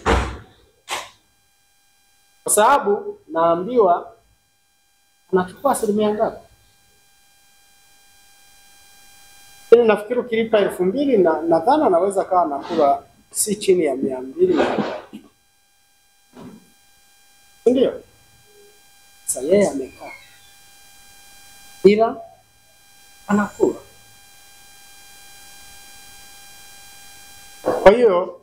Kwa sababu naambiwa anachukua asilimia ngapi? Nafikiri ukilipa 2000 na nadhani anaweza kawa nakula si chini ya 200. Ndio. Sasa yeye amekaa, ila anakula. Kwa hiyo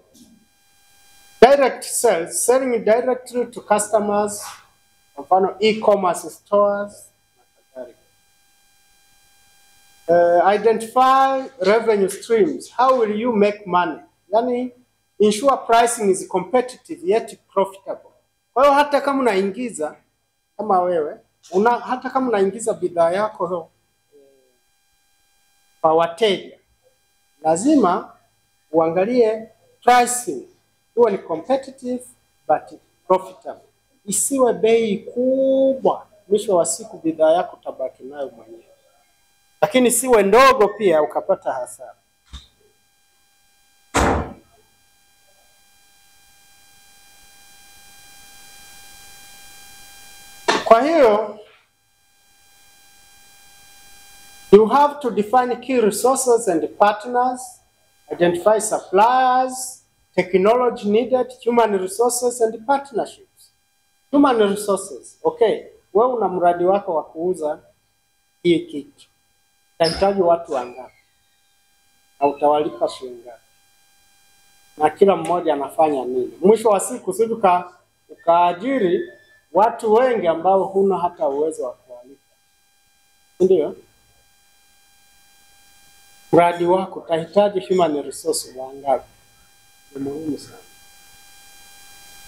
direct sales, selling directly to customers, kwa mfano e-commerce stores na kadhalika. Identify revenue streams. How will you make money? Yani ensure pricing is competitive yet profitable. Kwa hiyo hata kama unaingiza, kama wewe hata kama unaingiza bidhaa yako kwa wateja, lazima uangalie pricing iwe ni competitive but profitable. Isiwe bei kubwa, mwisho wa siku bidhaa yako tabaki nayo mwenyewe. Lakini siwe ndogo pia ukapata hasara. Kwa hiyo you have to define key resources and partners, identify suppliers, technology needed, human resources and partnerships. Human resources, okay, wewe una mradi wako wa kuuza hii kitu. Utahitaji watu wangapi? Na utawalipa shilingi ngapi? Na kila mmoja anafanya nini? Mwisho wa siku sisi ukaajiri watu wengi ambao huna hata uwezo wa kuwalipa. Ndio? Mradi wako utahitaji human resources wangapi? Ni muhimu sana.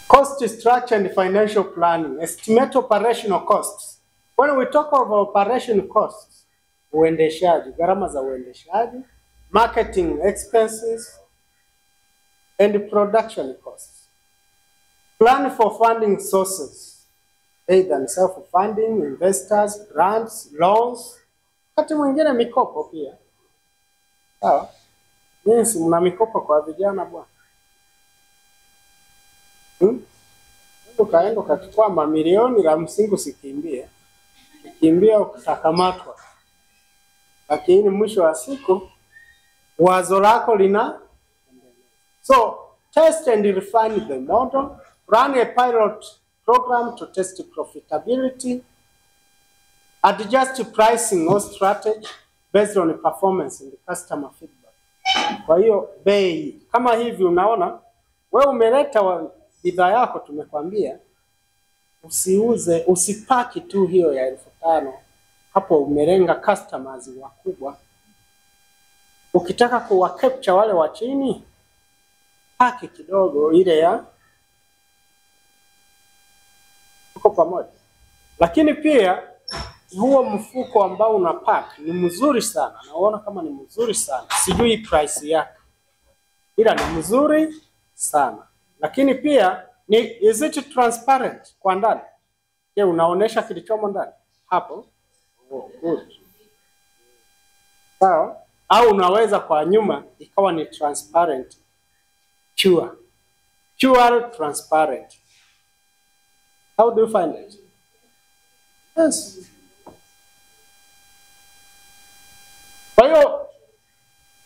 Cost structure and financial planning. Estimate operational costs. When we talk of operation costs, uendeshaji, gharama za uendeshaji, marketing expenses, and production costs. Plan for funding sources, either self-funding, investors, grants, loans, wakati mwingine mikopo pia. Sawa? Nyinyi mna mikopo kwa vijana bwana. Ukaenda ukachukua mamilioni la msingi usikimbie. Ukimbia utakamatwa. Lakini mwisho wa siku wazo lako lina. So test and refine the model, run a pilot program to test profitability, adjust pricing or strategy based on performance and customer feedback. Kwa hiyo bei kama hivi, unaona wewe umeleta bidhaa yako, tumekwambia usipaki tu hiyo ya 1500. Hapo umelenga customers wakubwa. Ukitaka kuwa capture wale wa chini, paki kidogo ile ya Tuko pamoja. Lakini pia huo mfuko ambao una pack ni mzuri sana. Naona kama ni mzuri sana. Sijui price yake. Ila ni mzuri sana. Lakini pia is it transparent kwa ndani? Je, unaonesha kilichomo ndani? Hapo. Oh, good. Sawa? Au unaweza kwa nyuma ikawa ni transparent. Pure transparent. How do you find it? Yes. Kwa hiyo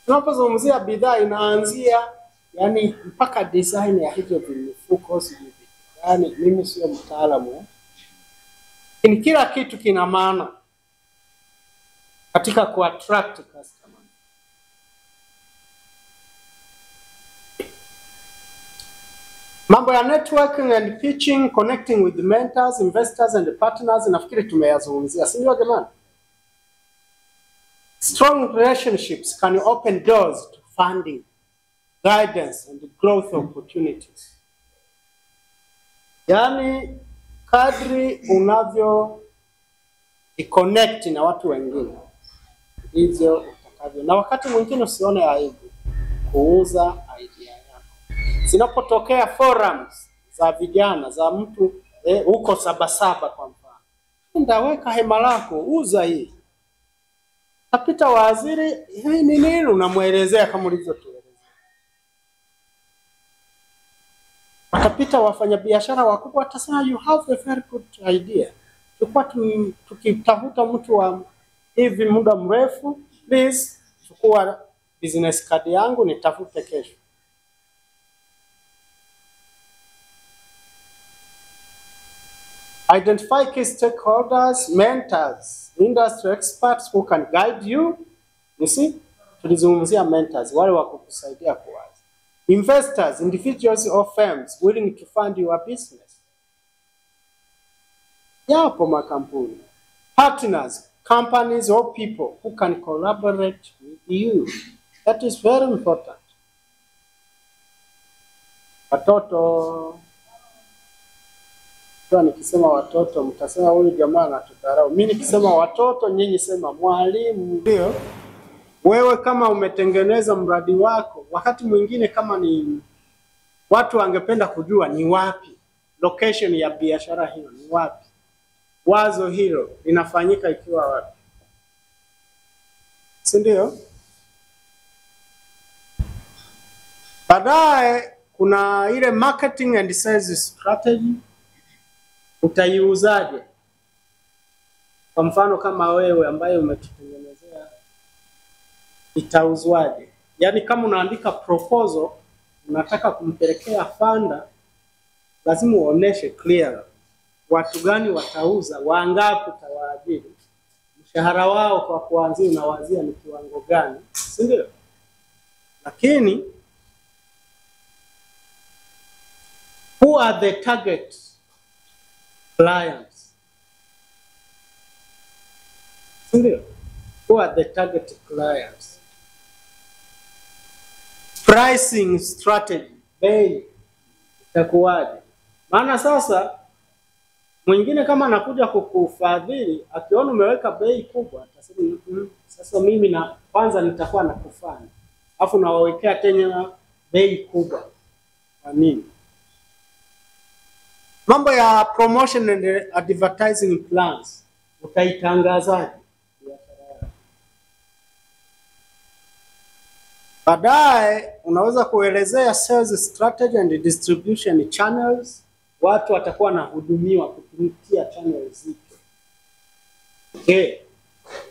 tunapozungumzia bidhaa inaanzia yani mpaka design ya hivyo vifuko sivyo. Yani mimi sio mtaalamu. Lakini kila kitu kina maana katika ku-attract customer. Mambo ya networking and pitching, connecting with the mentors, investors and the partners, nafikiri tumeyazungumzia. Si ndio jamani? Strong relationships can open doors to funding, guidance and growth opportunities. Yani kadri unavyo connect na watu wengine ndivyo utakavyo. Na wakati mwingine usione aibu kuuza idea yako. Zinapotokea forums za vijana za mtu huko Sabasaba kwa mfano. Ndaweka hema lako, uza hii. Tapita waziri, hii ni nini unamuelezea kama ulivyotuelezea. Atapita wafanyabiashara wakubwa atasema you have a very good idea. Tukua tukitafuta mtu wa hivi muda mrefu, please chukua business card yangu nitafute kesho. Identify key stakeholders, mentors, industry experts who can guide you. You see, tulizungumzia mentors, wale wa kukusaidia kuwaza. Investors, individuals or firms willing to fund your business. Yapo makampuni. Partners, companies or people who can collaborate with you. That is very important. Watoto. Kwa nikisema watoto mtasema huyu jamaa anatudharau. Mimi nikisema watoto nyinyi sema mwalimu. Ndio. Wewe kama umetengeneza mradi wako, wakati mwingine kama ni watu wangependa kujua ni wapi location ya biashara hiyo ni wapi. Wazo hilo linafanyika ikiwa wapi. Si ndio? Baadaye kuna ile marketing and sales strategy. Utaiuzaje? Kwa mfano kama wewe ambaye umetutengenezea itauzwaje? Yaani kama unaandika proposal unataka kumpelekea funder, lazima uoneshe clear watu gani watauza, wangapi utawaajiri, mshahara wao kwa kuanzia unawazia ni kiwango gani, si ndio? Lakini who are the target clients? Sindio? Who are the target clients? Pricing strategy, bei itakuwaje? Maana sasa mwingine kama anakuja kukufadhili akiona umeweka bei kubwa atasema sasa mimi na kwanza nitakuwa nakufanya. Alafu nawawekea tena bei kubwa. Kwa nini? Mambo ya promotion and advertising plans. Utaitangazaje? Baadaye unaweza kuelezea sales strategy and distribution channels. Watu watakuwa na hudumiwa kupitia channels zipi. Okay.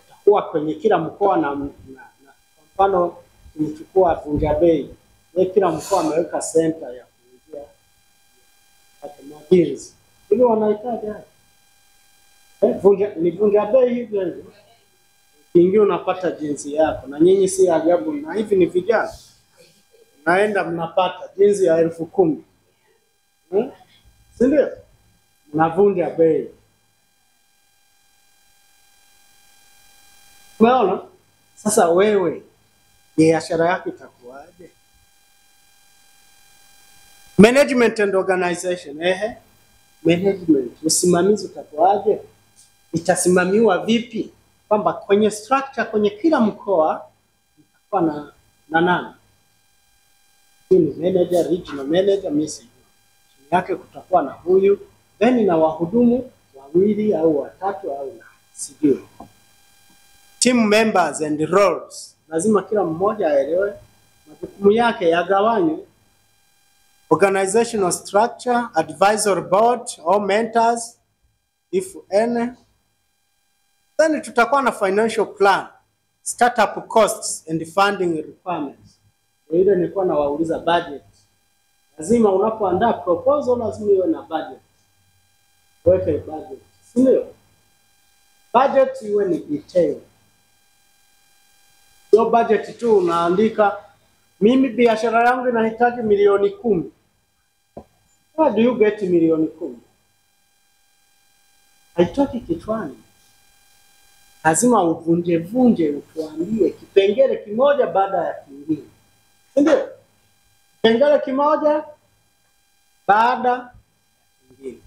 Utakuwa kwenye kila mkoa na kwa mfano tumechukua Vunja Bei. Kila mkoa ameweka center ya kuuzia jeans. Hivyo wanahitaji ni Vunja Bei hivyo hivyo. Kingi unapata jinsi yako na nyinyi si ajabu na hivi ni vijana. Naenda mnapata jinsi ya 10,000. Si ndio? Mnavunja bei. Umeona? Sasa wewe biashara yako itakuwaje? Management and organization, management, usimamizi utakuwaje? Itasimamiwa vipi? Kwamba kwenye structure kwenye kila mkoa itakuwa na nani? Ni manager, regional manager, mimi sijui. Chini yake kutakuwa na huyu, then na wahudumu wawili au watatu au sijui. Team members and roles. Lazima kila mmoja aelewe majukumu yake yagawanywe. Organizational structure, advisory board or mentors if any. Then tutakuwa na financial plan, startup costs and funding requirements. Ile nilikuwa nawauliza budget. Lazima unapoandaa proposal lazima iwe na budget. Weke budget. Sio? Budget iwe ni detail. Sio budget tu unaandika mimi biashara yangu inahitaji milioni 10. How do you get milioni 10? Haitoki kichwani. Lazima uvunje utuambie kipengele kimoja baada ya kingine. Ndio? Kipengele kimoja baada ya kingine.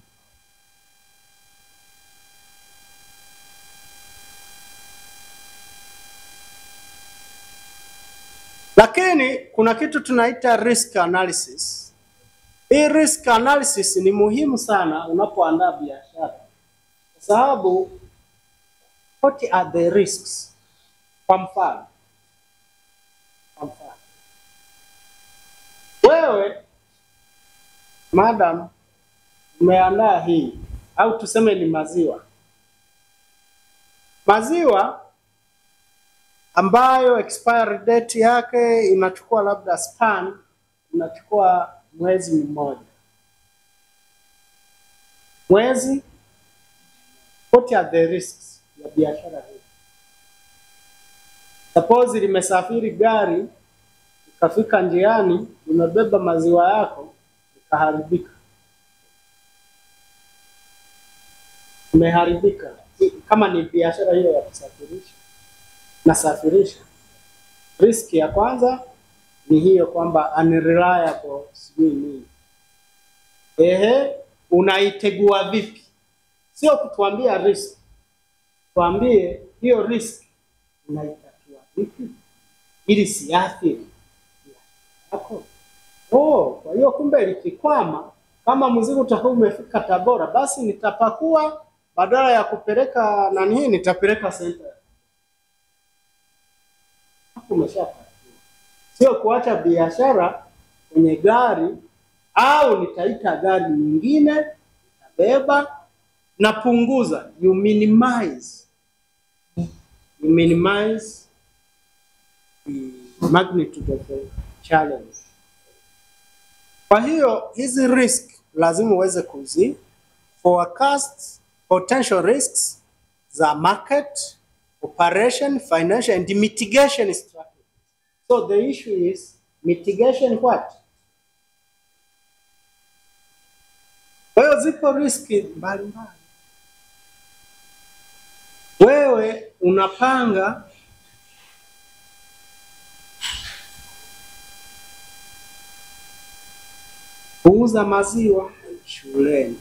Lakini kuna kitu tunaita risk analysis. Hii risk analysis ni muhimu sana unapoandaa biashara. Kwa sababu what are the risks? Kwa mfano. Wewe madam umeandaa hii au tuseme ni maziwa. Maziwa ambayo expiry date yake inachukua labda span inachukua mwezi mmoja. Mwezi, what are the risks ya biashara hii? Suppose limesafiri gari ikafika njiani limebeba maziwa yako ikaharibika. Imeharibika. Kama ni biashara hiyo ya kusafirisha. Nasafirisha. Risk ya kwanza ni hiyo kwamba unreliable sijui nini. Unaitegua vipi? Sio kutuambia risk. Tuambie hiyo risk unaitatua vipi ili siathiri yako. Kwa hiyo kumbe likikwama kama mzigo utakuwa umefika Tabora basi nitapakua badala ya kupeleka nani nitapeleka center. Sio kuacha biashara kwenye gari au nitaita gari nyingine nitabeba na punguza. You minimize the magnitude of the challenge. Kwa hiyo hizi risk lazima uweze kuzi forecast potential risks za market, operation, financial and mitigation strategy. So the issue is mitigation what? Kwa hiyo zipo riski mbalimbali. Wewe unapanga kuuza maziwa shuleni.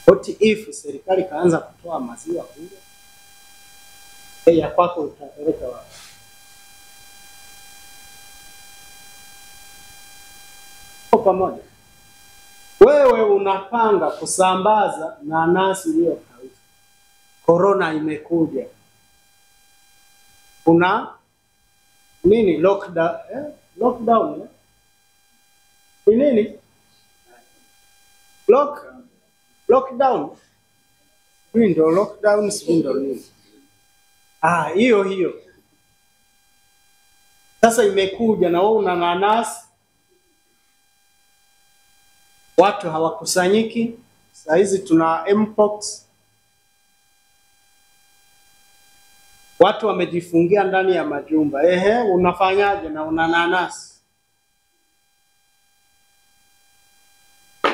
What if serikali kaanza kutoa maziwa kule? Ya kwako utapeleka wapi? Pamoja. Wewe unapanga kusambaza nanasi iliyokauka. Corona imekuja. Kuna nini lockdown? Ni nini? Lockdown. Lockdown window nini? Hiyo. Sasa imekuja na wewe una nanasi. Watu hawakusanyiki. Saa hizi tuna mpox. Watu wamejifungia ndani ya majumba. Unafanyaje na una nanasi?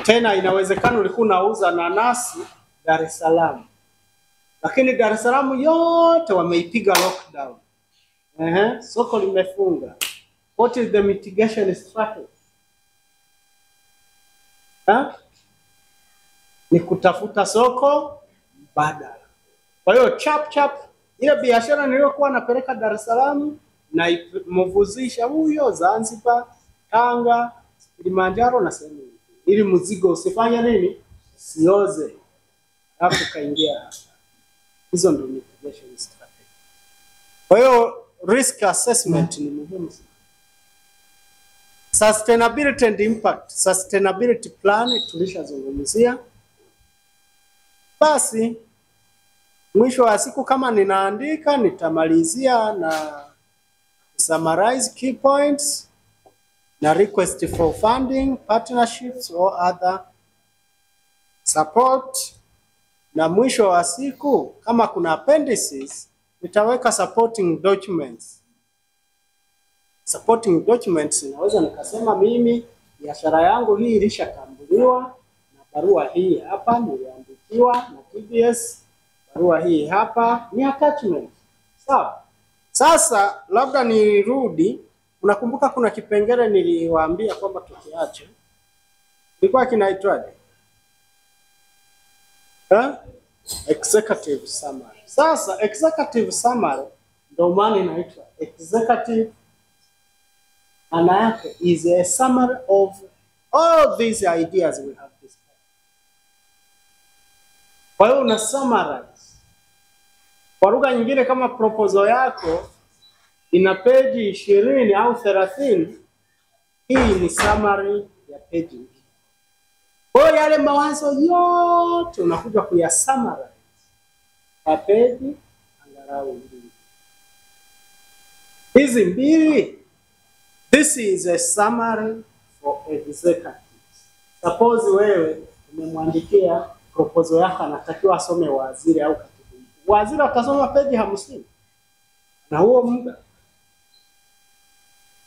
Tena inawezekana ulikuwa unauza nanasi Dar es Salaam. Lakini Dar es Salaam yote wameipiga lockdown. Soko limefunga. What is the mitigation strategy? ni kutafuta soko mbadala. Kwa hiyo chap ile biashara niliyokuwa napeleka Dar es Salaam na mvuzisha huyo Zanzibar, Tanga, Kilimanjaro na sehemu nyingine, ili mzigo usifanye nini, sioze, alafu kaingia hapa. Hizo ndio mitigation strategy. Kwa hiyo risk assessment ni muhimu sana. Sustainability and impact. Sustainability plan tulishazungumzia. Basi mwisho wa siku kama ninaandika nitamalizia na summarize key points na request for funding, partnerships or other support, na mwisho wa siku kama kuna appendices nitaweka supporting documents. Supporting documents naweza nikasema mimi biashara yangu hii ilishatambuliwa na barua hii hapa niliandikiwa na TBS, barua hii hapa ni attachment. Sawa. Sasa labda nirudi, unakumbuka kuna kipengele niliwaambia kwamba tukiache. Ilikuwa kinaitwaje? Executive summary. Sasa executive summary ndio maana inaitwa executive. Maana yake is a summary of all these ideas we have discussed. Kwa hiyo una summarize. Kwa lugha nyingine kama proposal yako ina peji 20 au 30, hii ni summary ya peji. Kwa hiyo yale mawazo yote unakuja kuya summarize kwa peji angalau mbili. Hizi mbili, this is a summary for executives. Suppose wewe umemwandikia proposal yako anatakiwa asome waziri au katibu. Waziri atasoma peji 50. Na huo muda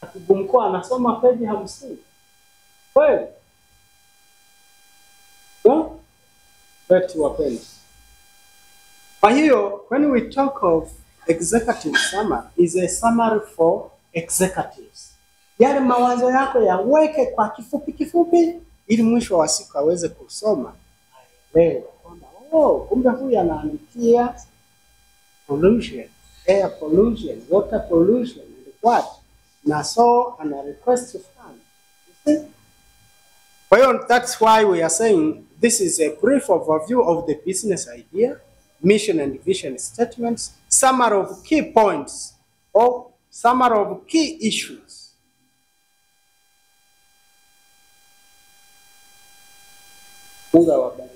katibu mkuu anasoma peji 50. Kweli? No? But wapendi. Kwa hiyo, when we talk of executive summary, is a summary for executives. Yale mawazo yako yaweke kwa kifupi ili mwisho wa siku aweze kusoma. Leo kwamba kumbe huyu anaandikia pollution, air pollution, water pollution and what? Na so ana request fund. You see? Kwa hiyo that's why we are saying this is a brief overview of the business idea, mission and vision statements, summary of key points or summary of key issues. Mungu awabariki.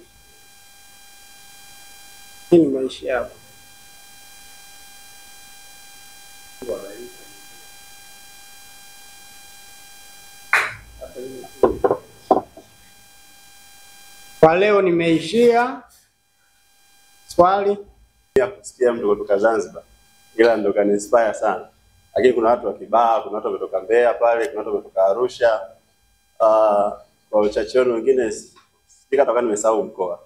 Hii ni maisha yako. Kwa leo nimeishia swali ya kusikia mtu kutoka Zanzibar, ila ndo kani inspire sana. Lakini kuna watu wa Kibaha, kuna watu kutoka Mbeya pale, kuna watu kutoka Arusha. Kwa uchache wengine sika toka nimesahau mkoa.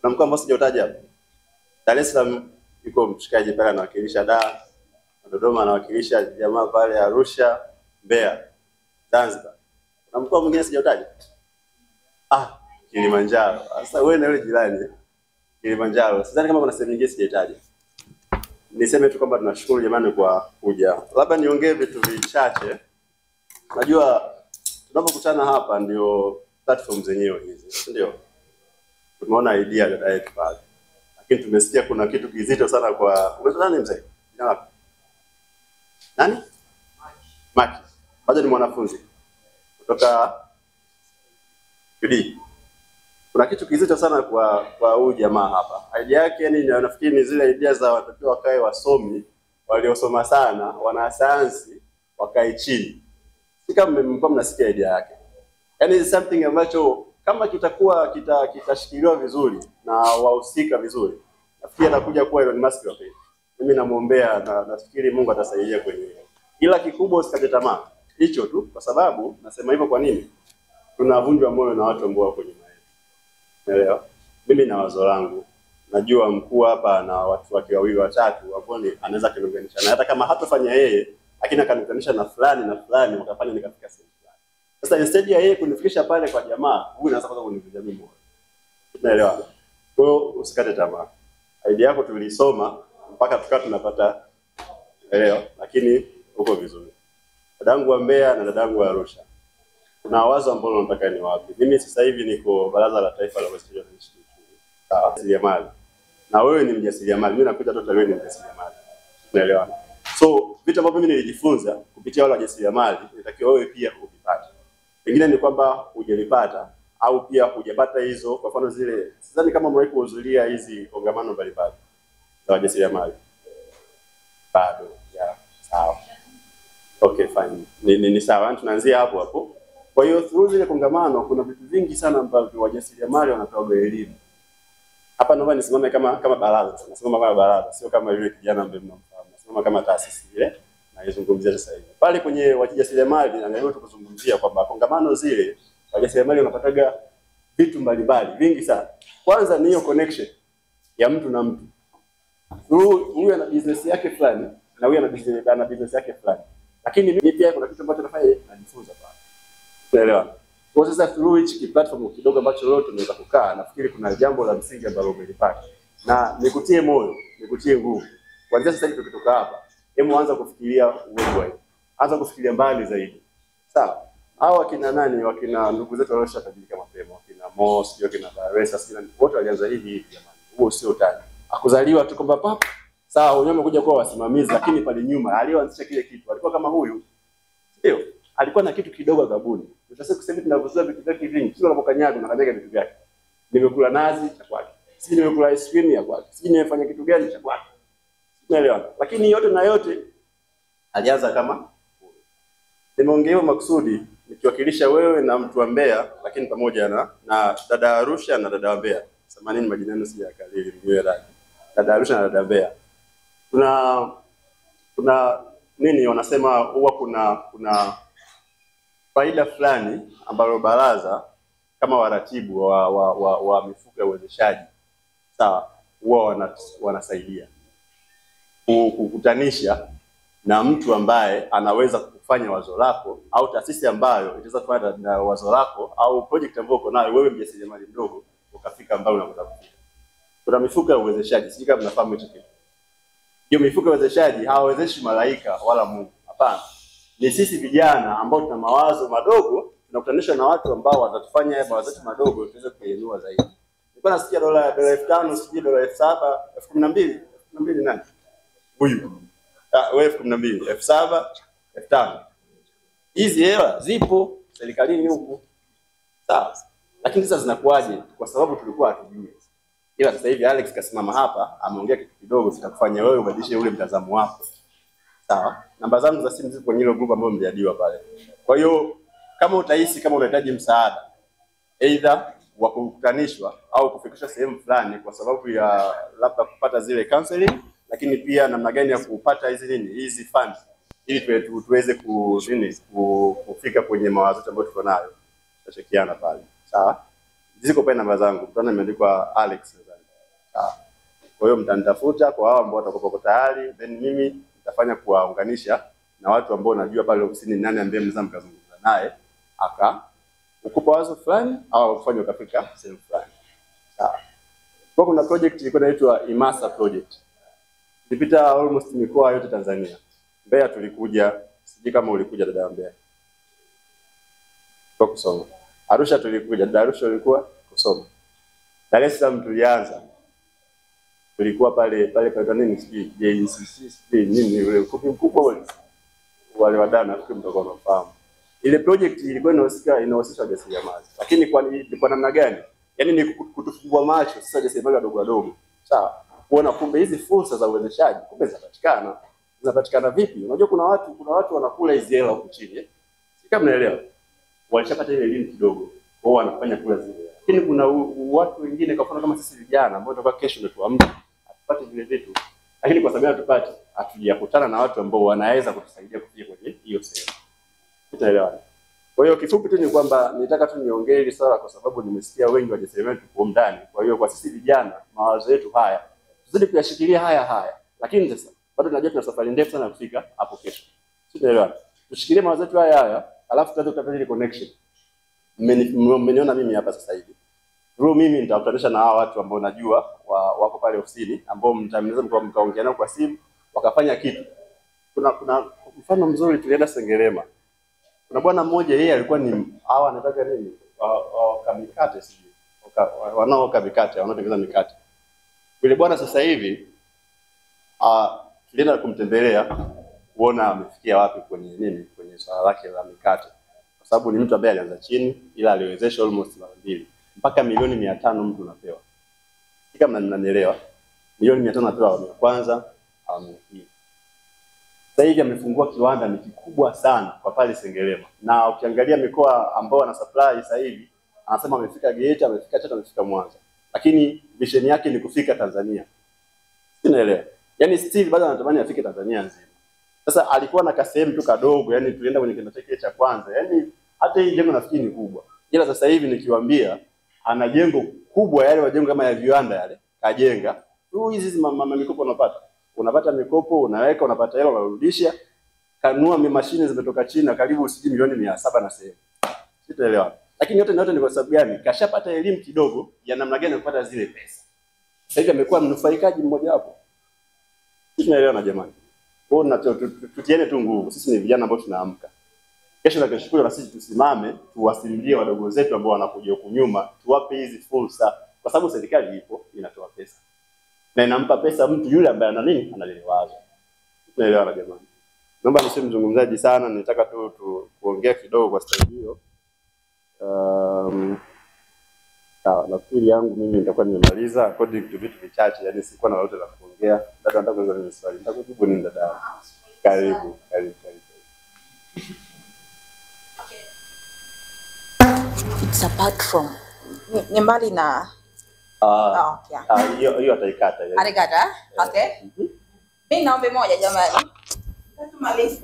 Kuna mkoa ambao sijautaja hapo. Dar es Salaam yuko mshikaji pale anawakilisha Dar. Dodoma anawakilisha jamaa pale Arusha, Mbeya, Zanzibar. Kuna mkoa mwingine sijautaja. Kilimanjaro. Sasa wewe na yule jirani Kilimanjaro. Sidhani kama kuna sehemu nyingine sijaitaja. Niseme tu kwamba tunashukuru jamani kwa kuja. Labda niongee vitu vichache. Najua tunapokutana hapa ndio platform zenyewe hizi, ndio. Tumeona idea ya direct pale. Lakini tumesikia kuna kitu kizito sana kwa umesema nani mzee? Jina lako? Nani? Maki. Bado ni mwanafunzi kutoka PD. Kuna kitu kizito sana kwa huyu jamaa hapa. Idea yake yani nafikiri ni zile idea za watoto wakae wasomi, waliosoma sana, wanasayansi wakae chini. Si kama mlikuwa mnasikia idea yake. Yani something ambacho kama kitakuwa kitashikiliwa vizuri na wahusika vizuri. Nafikiri atakuja kuwa Elon Musk wa pili. Mimi namuombea na nafikiri Mungu atasaidia kwenye hilo. Ila kikubwa usikate tamaa. Hicho tu kwa sababu nasema hivyo kwa nini? Tunavunjwa moyo na watu ambao wako nyuma yetu. Unaelewa? Mimi na wazo langu. Najua mkuu hapa na watu wake wawili watatu ambao anaweza kuniunganisha na hata kama hatofanya yeye, lakini akaniunganisha na fulani na fulani wakafanya nikafika sehemu fulani. Sasa instead ya yeye kunifikisha pale kwa jamaa, huyu anaanza kwanza kunivunja mimi moyo. Unaelewa? Kwa hiyo usikate tamaa. Idea yako tulisoma mpaka tukawa tunapata leo, lakini uko vizuri. Dadangu wa Mbeya na dadangu wa Arusha, kuna wazo ambalo nataka ni wapi. Mimi sasa hivi niko Baraza la Taifa la Uwekezaji na Nchi. Sawa, mjasiriamali. Na wewe ni mjasiriamali, mimi nakuja total wewe ni mjasiriamali. Unaelewana? So vitu ambavyo mimi nilijifunza kupitia wale wajasiriamali, nitakiwa wewe pia uvipate. Pengine ni kwamba hujalipata au pia hujapata hizo, kwa mfano zile, sidhani kama mwahi kuhudhuria hizi kongamano mbalimbali za wajasiriamali. Bado, yeah, sawa. Okay, fine. Ni sawa, tunaanzia hapo hapo. Kwa hiyo through zile kongamano kuna vitu vingi sana ambavyo wajasiriamali wanatoa elimu. Hapa naomba nisimame kama baraza, nasimama kama baraza, sio kama yule kijana ambaye mnamfahamu. Nasimama kama taasisi ile naizungumzia sasa hivi. Pale kwenye wajasiriamali angalau tukuzungumzia kwamba kongamano zile wajasiriamali wanapataga vitu mbalimbali vingi sana. Kwanza ni hiyo connection ya mtu na mtu. Huyu ana business yake fulani na huyu ana business yake fulani. Lakini mimi pia kuna kitu ambacho nafanya najifunza pale. Unaelewa? Kwa sasa through hichi platform kidogo ambacho leo tunaweza kukaa, nafikiri kuna jambo la msingi ambalo umelipata. Na nikutie moyo, nikutie nguvu. Kuanzia sasa hivi tukitoka hapa, hebu anza kufikiria worldwide. Anza kufikiria mbali zaidi. Sawa? Hao wakina nani, wakina ndugu zetu walioshakabidika mapema, wakina Moss, wakina Baresa, sina wote walianza hivi jamani. Huo sio utani. Akuzaliwa tu kwamba papa. Sawa, wenyewe wamekuja kuwa wasimamizi, lakini pale nyuma aliyoanzisha kile kitu alikuwa kama huyu. Ndio, alikuwa na kitu kidogo gabuni. Sasa kusema tunavyozoea vitu vyake vingi, kila unapokanyaga unakanyaga vitu vyake. Nimekula nazi cha kwake. Sisi nimekula ice cream ya kwake. Sisi nimefanya kitu gani cha kwake. Unaelewa? Lakini yote na yote alianza kama nimeongea makusudi nikiwakilisha wewe na mtu wa Mbeya, lakini pamoja na dada Arusha na dada wa Mbeya. Samanini majina yenu sijakalili mwenyewe radhi. Dada Arusha na dada Mbeya. Kuna nini wanasema huwa kuna faida fulani ambayo baraza kama waratibu wa mifuko ya uwezeshaji sawa huwa wanasaidia kukutanisha na mtu ambaye anaweza kufanya wazo lako au taasisi ambayo itaweza kufanya na wazo lako au project ambayo uko nayo wewe mjasiriamali mdogo ukafika mbali unataka kufika. Kuna mifuko ya uwezeshaji, sisi kama tunafahamu hicho kitu. Hiyo mifuko ya uwezeshaji hawawezeshi malaika wala Mungu. Hapana. Ni sisi vijana ambao tuna mawazo madogo tunakutanisha na watu ambao watatufanya mawazo yetu madogo tuweze kuinua zaidi. Nilikuwa nasikia dola 5,000, sijui dola 7,000, 12,000 nani? Huyu. Wewe 12,000, 7,000, 5,000. Hizi hela zipo serikalini huko. Sawa. Lakini sasa zinakuaje? Kwa sababu tulikuwa hatujui. Ila sasa hivi Alex kasimama hapa, ameongea kitu kidogo kitakufanya wewe ubadilishe ule mtazamo wako. Sawa? Namba zangu za simu zipo kwenye ile group ambayo mjadiwa pale. Kwa hiyo kama utahisi kama unahitaji msaada either wa kukutanishwa au kufikishwa sehemu fulani kwa sababu ya labda kupata zile counseling, lakini pia namna gani ya kupata hizi funds ili tuweze kufika kwenye mawazo ambayo tuko nayo. Tutashirikiana pale. Sawa? Ziko pale namba zangu. Mtana imeandikwa Alex nadhani. Sawa. Kwa hiyo mtanitafuta kwa hao ambao watakuwa tayari, then mimi nitafanya kuwaunganisha na watu ambao najua pale ofisini nani ambaye mnaweza mkazungumza naye ukupa wazo fulani au kufanya ukafika sehemu fulani. Sawa. Kwa kuna project ilikuwa inaitwa Imasa project. Tulipita almost mikoa yote Tanzania. Mbeya tulikuja, sijui kama ulikuja dada Mbeya. Kwa kusoma. Arusha tulikuja, dada Arusha ulikuwa kusoma. Dar es Salaam tulianza. Tulikuwa pale kwa nini sijui JNCC nini ule ukumbi mkubwa wale wadana nafikiri mtakuwa mnafahamu. Ile project ilikuwa inahusisha wajasiriamali. Lakini kwa namna gani? Yaani ni kutufungua macho sasa wajasiriamali wadogo. Sawa. Kuona kumbe hizi fursa za uwezeshaji kumbe zinapatikana. Zinapatikana vipi? Unajua kuna watu wanakula hizi hela huko chini. Si kama mnaelewa. Walishapata ile elimu kidogo. Wao wanafanya kula zile. Lakini kuna watu wengine kwa mfano kama sisi vijana ambao tutakuwa kesho ndio tuamke atupate vile vitu. Lakini kwa sababu hatupati, hatujakutana na watu ambao wanaweza kutusaidia kufika kwenye hiyo sehemu. Utaelewa. Kwa hiyo kifupi tu ni kwamba nitaka tu niongee hili swala kwa sababu nimesikia wengi wajasiriamali tuko ndani. Kwa hiyo kwa sisi vijana mawazo yetu haya tuzidi kuyashikilia haya. Lakini sasa bado tunajua tuna safari ndefu sana kufika hapo kesho. Utaelewa. Tushikilie mawazo yetu haya alafu tuanze kutafuta ile connection. Mmeniona mimi hapa sasa hivi. Through mimi nitakutanisha na hao watu ambao najua wako pale ofisini ambao mtamweza mkaongea nao kwa simu wakafanya kitu. Kuna mfano mzuri tulienda Sengerema. Kuna bwana mmoja yeye alikuwa ni hawa anataka nini? Kamikate sijui. Wanaoka mikate, wanaotengeneza mikate. Yule bwana sasa hivi tulienda kumtembelea kuona amefikia wapi kwenye nini, kwenye swala lake la mikate. Kwa sababu ni mtu ambaye alianza chini ila aliwezesha almost mara 2 mpaka milioni 500 mtu unapewa. Kama mnanielewa, milioni 500 unapewa awamu ya kwanza, awamu ya pili. Sasa hivi amefungua kiwanda ni kikubwa sana kwa pale Sengerema. Na ukiangalia mikoa ambao wana supply sasa hivi, anasema amefika Geita, amefika Tata, amefika Mwanza. Lakini vision yake ni kufika Tanzania. Sinaelewa. Yaani still bado anatamani afike Tanzania nzima. Sasa alikuwa na kasehemu tu kadogo, yani tulienda kwenye kiwanda chake cha kwanza. Yaani hata hii jengo nafikiri ni kubwa. Ila sasa hivi nikiwaambia ana jengo kubwa, yale majengo kama ya viwanda yale, kajenga. Tu hizi mikopo unapata. Unapata mikopo, unaweka, unapata hela, unarudisha. Kanunua mashine zimetoka China karibu milioni 700 na sehemu. Sitaelewa. Lakini yote ni kwa sababu gani? Kashapata elimu kidogo ya namna gani kupata zile pesa. Sasa hivi amekuwa mnufaikaji mmoja wapo. Tunaelewa na jamani. Kwa hiyo tutiane tu nguvu. Sisi ni vijana ambao tunaamka. Kesho na kesho na sisi tusimame, tuwasimulie wadogo zetu ambao wanakuja huku nyuma, tuwape hizi fursa kwa sababu serikali ipo inatoa pesa. Na inampa pesa mtu yule ambaye ana nini? Ana lile wazo. Tunaelewa na jamani. Naomba nisiwe mzungumzaji sana, nitaka tu kuongea kidogo kwa stage hiyo. Nafikiri yangu mimi nitakuwa nimemaliza according to vitu vichache, yani sikuwa na lolote la kuongea. Dada nataka kuuliza mimi swali. Nitakujibu nini dada? Karibu. It's apart from ni mbali na hiyo ataikata. Alikata? Okay. Mimi naomba moja jamani. Tumalize.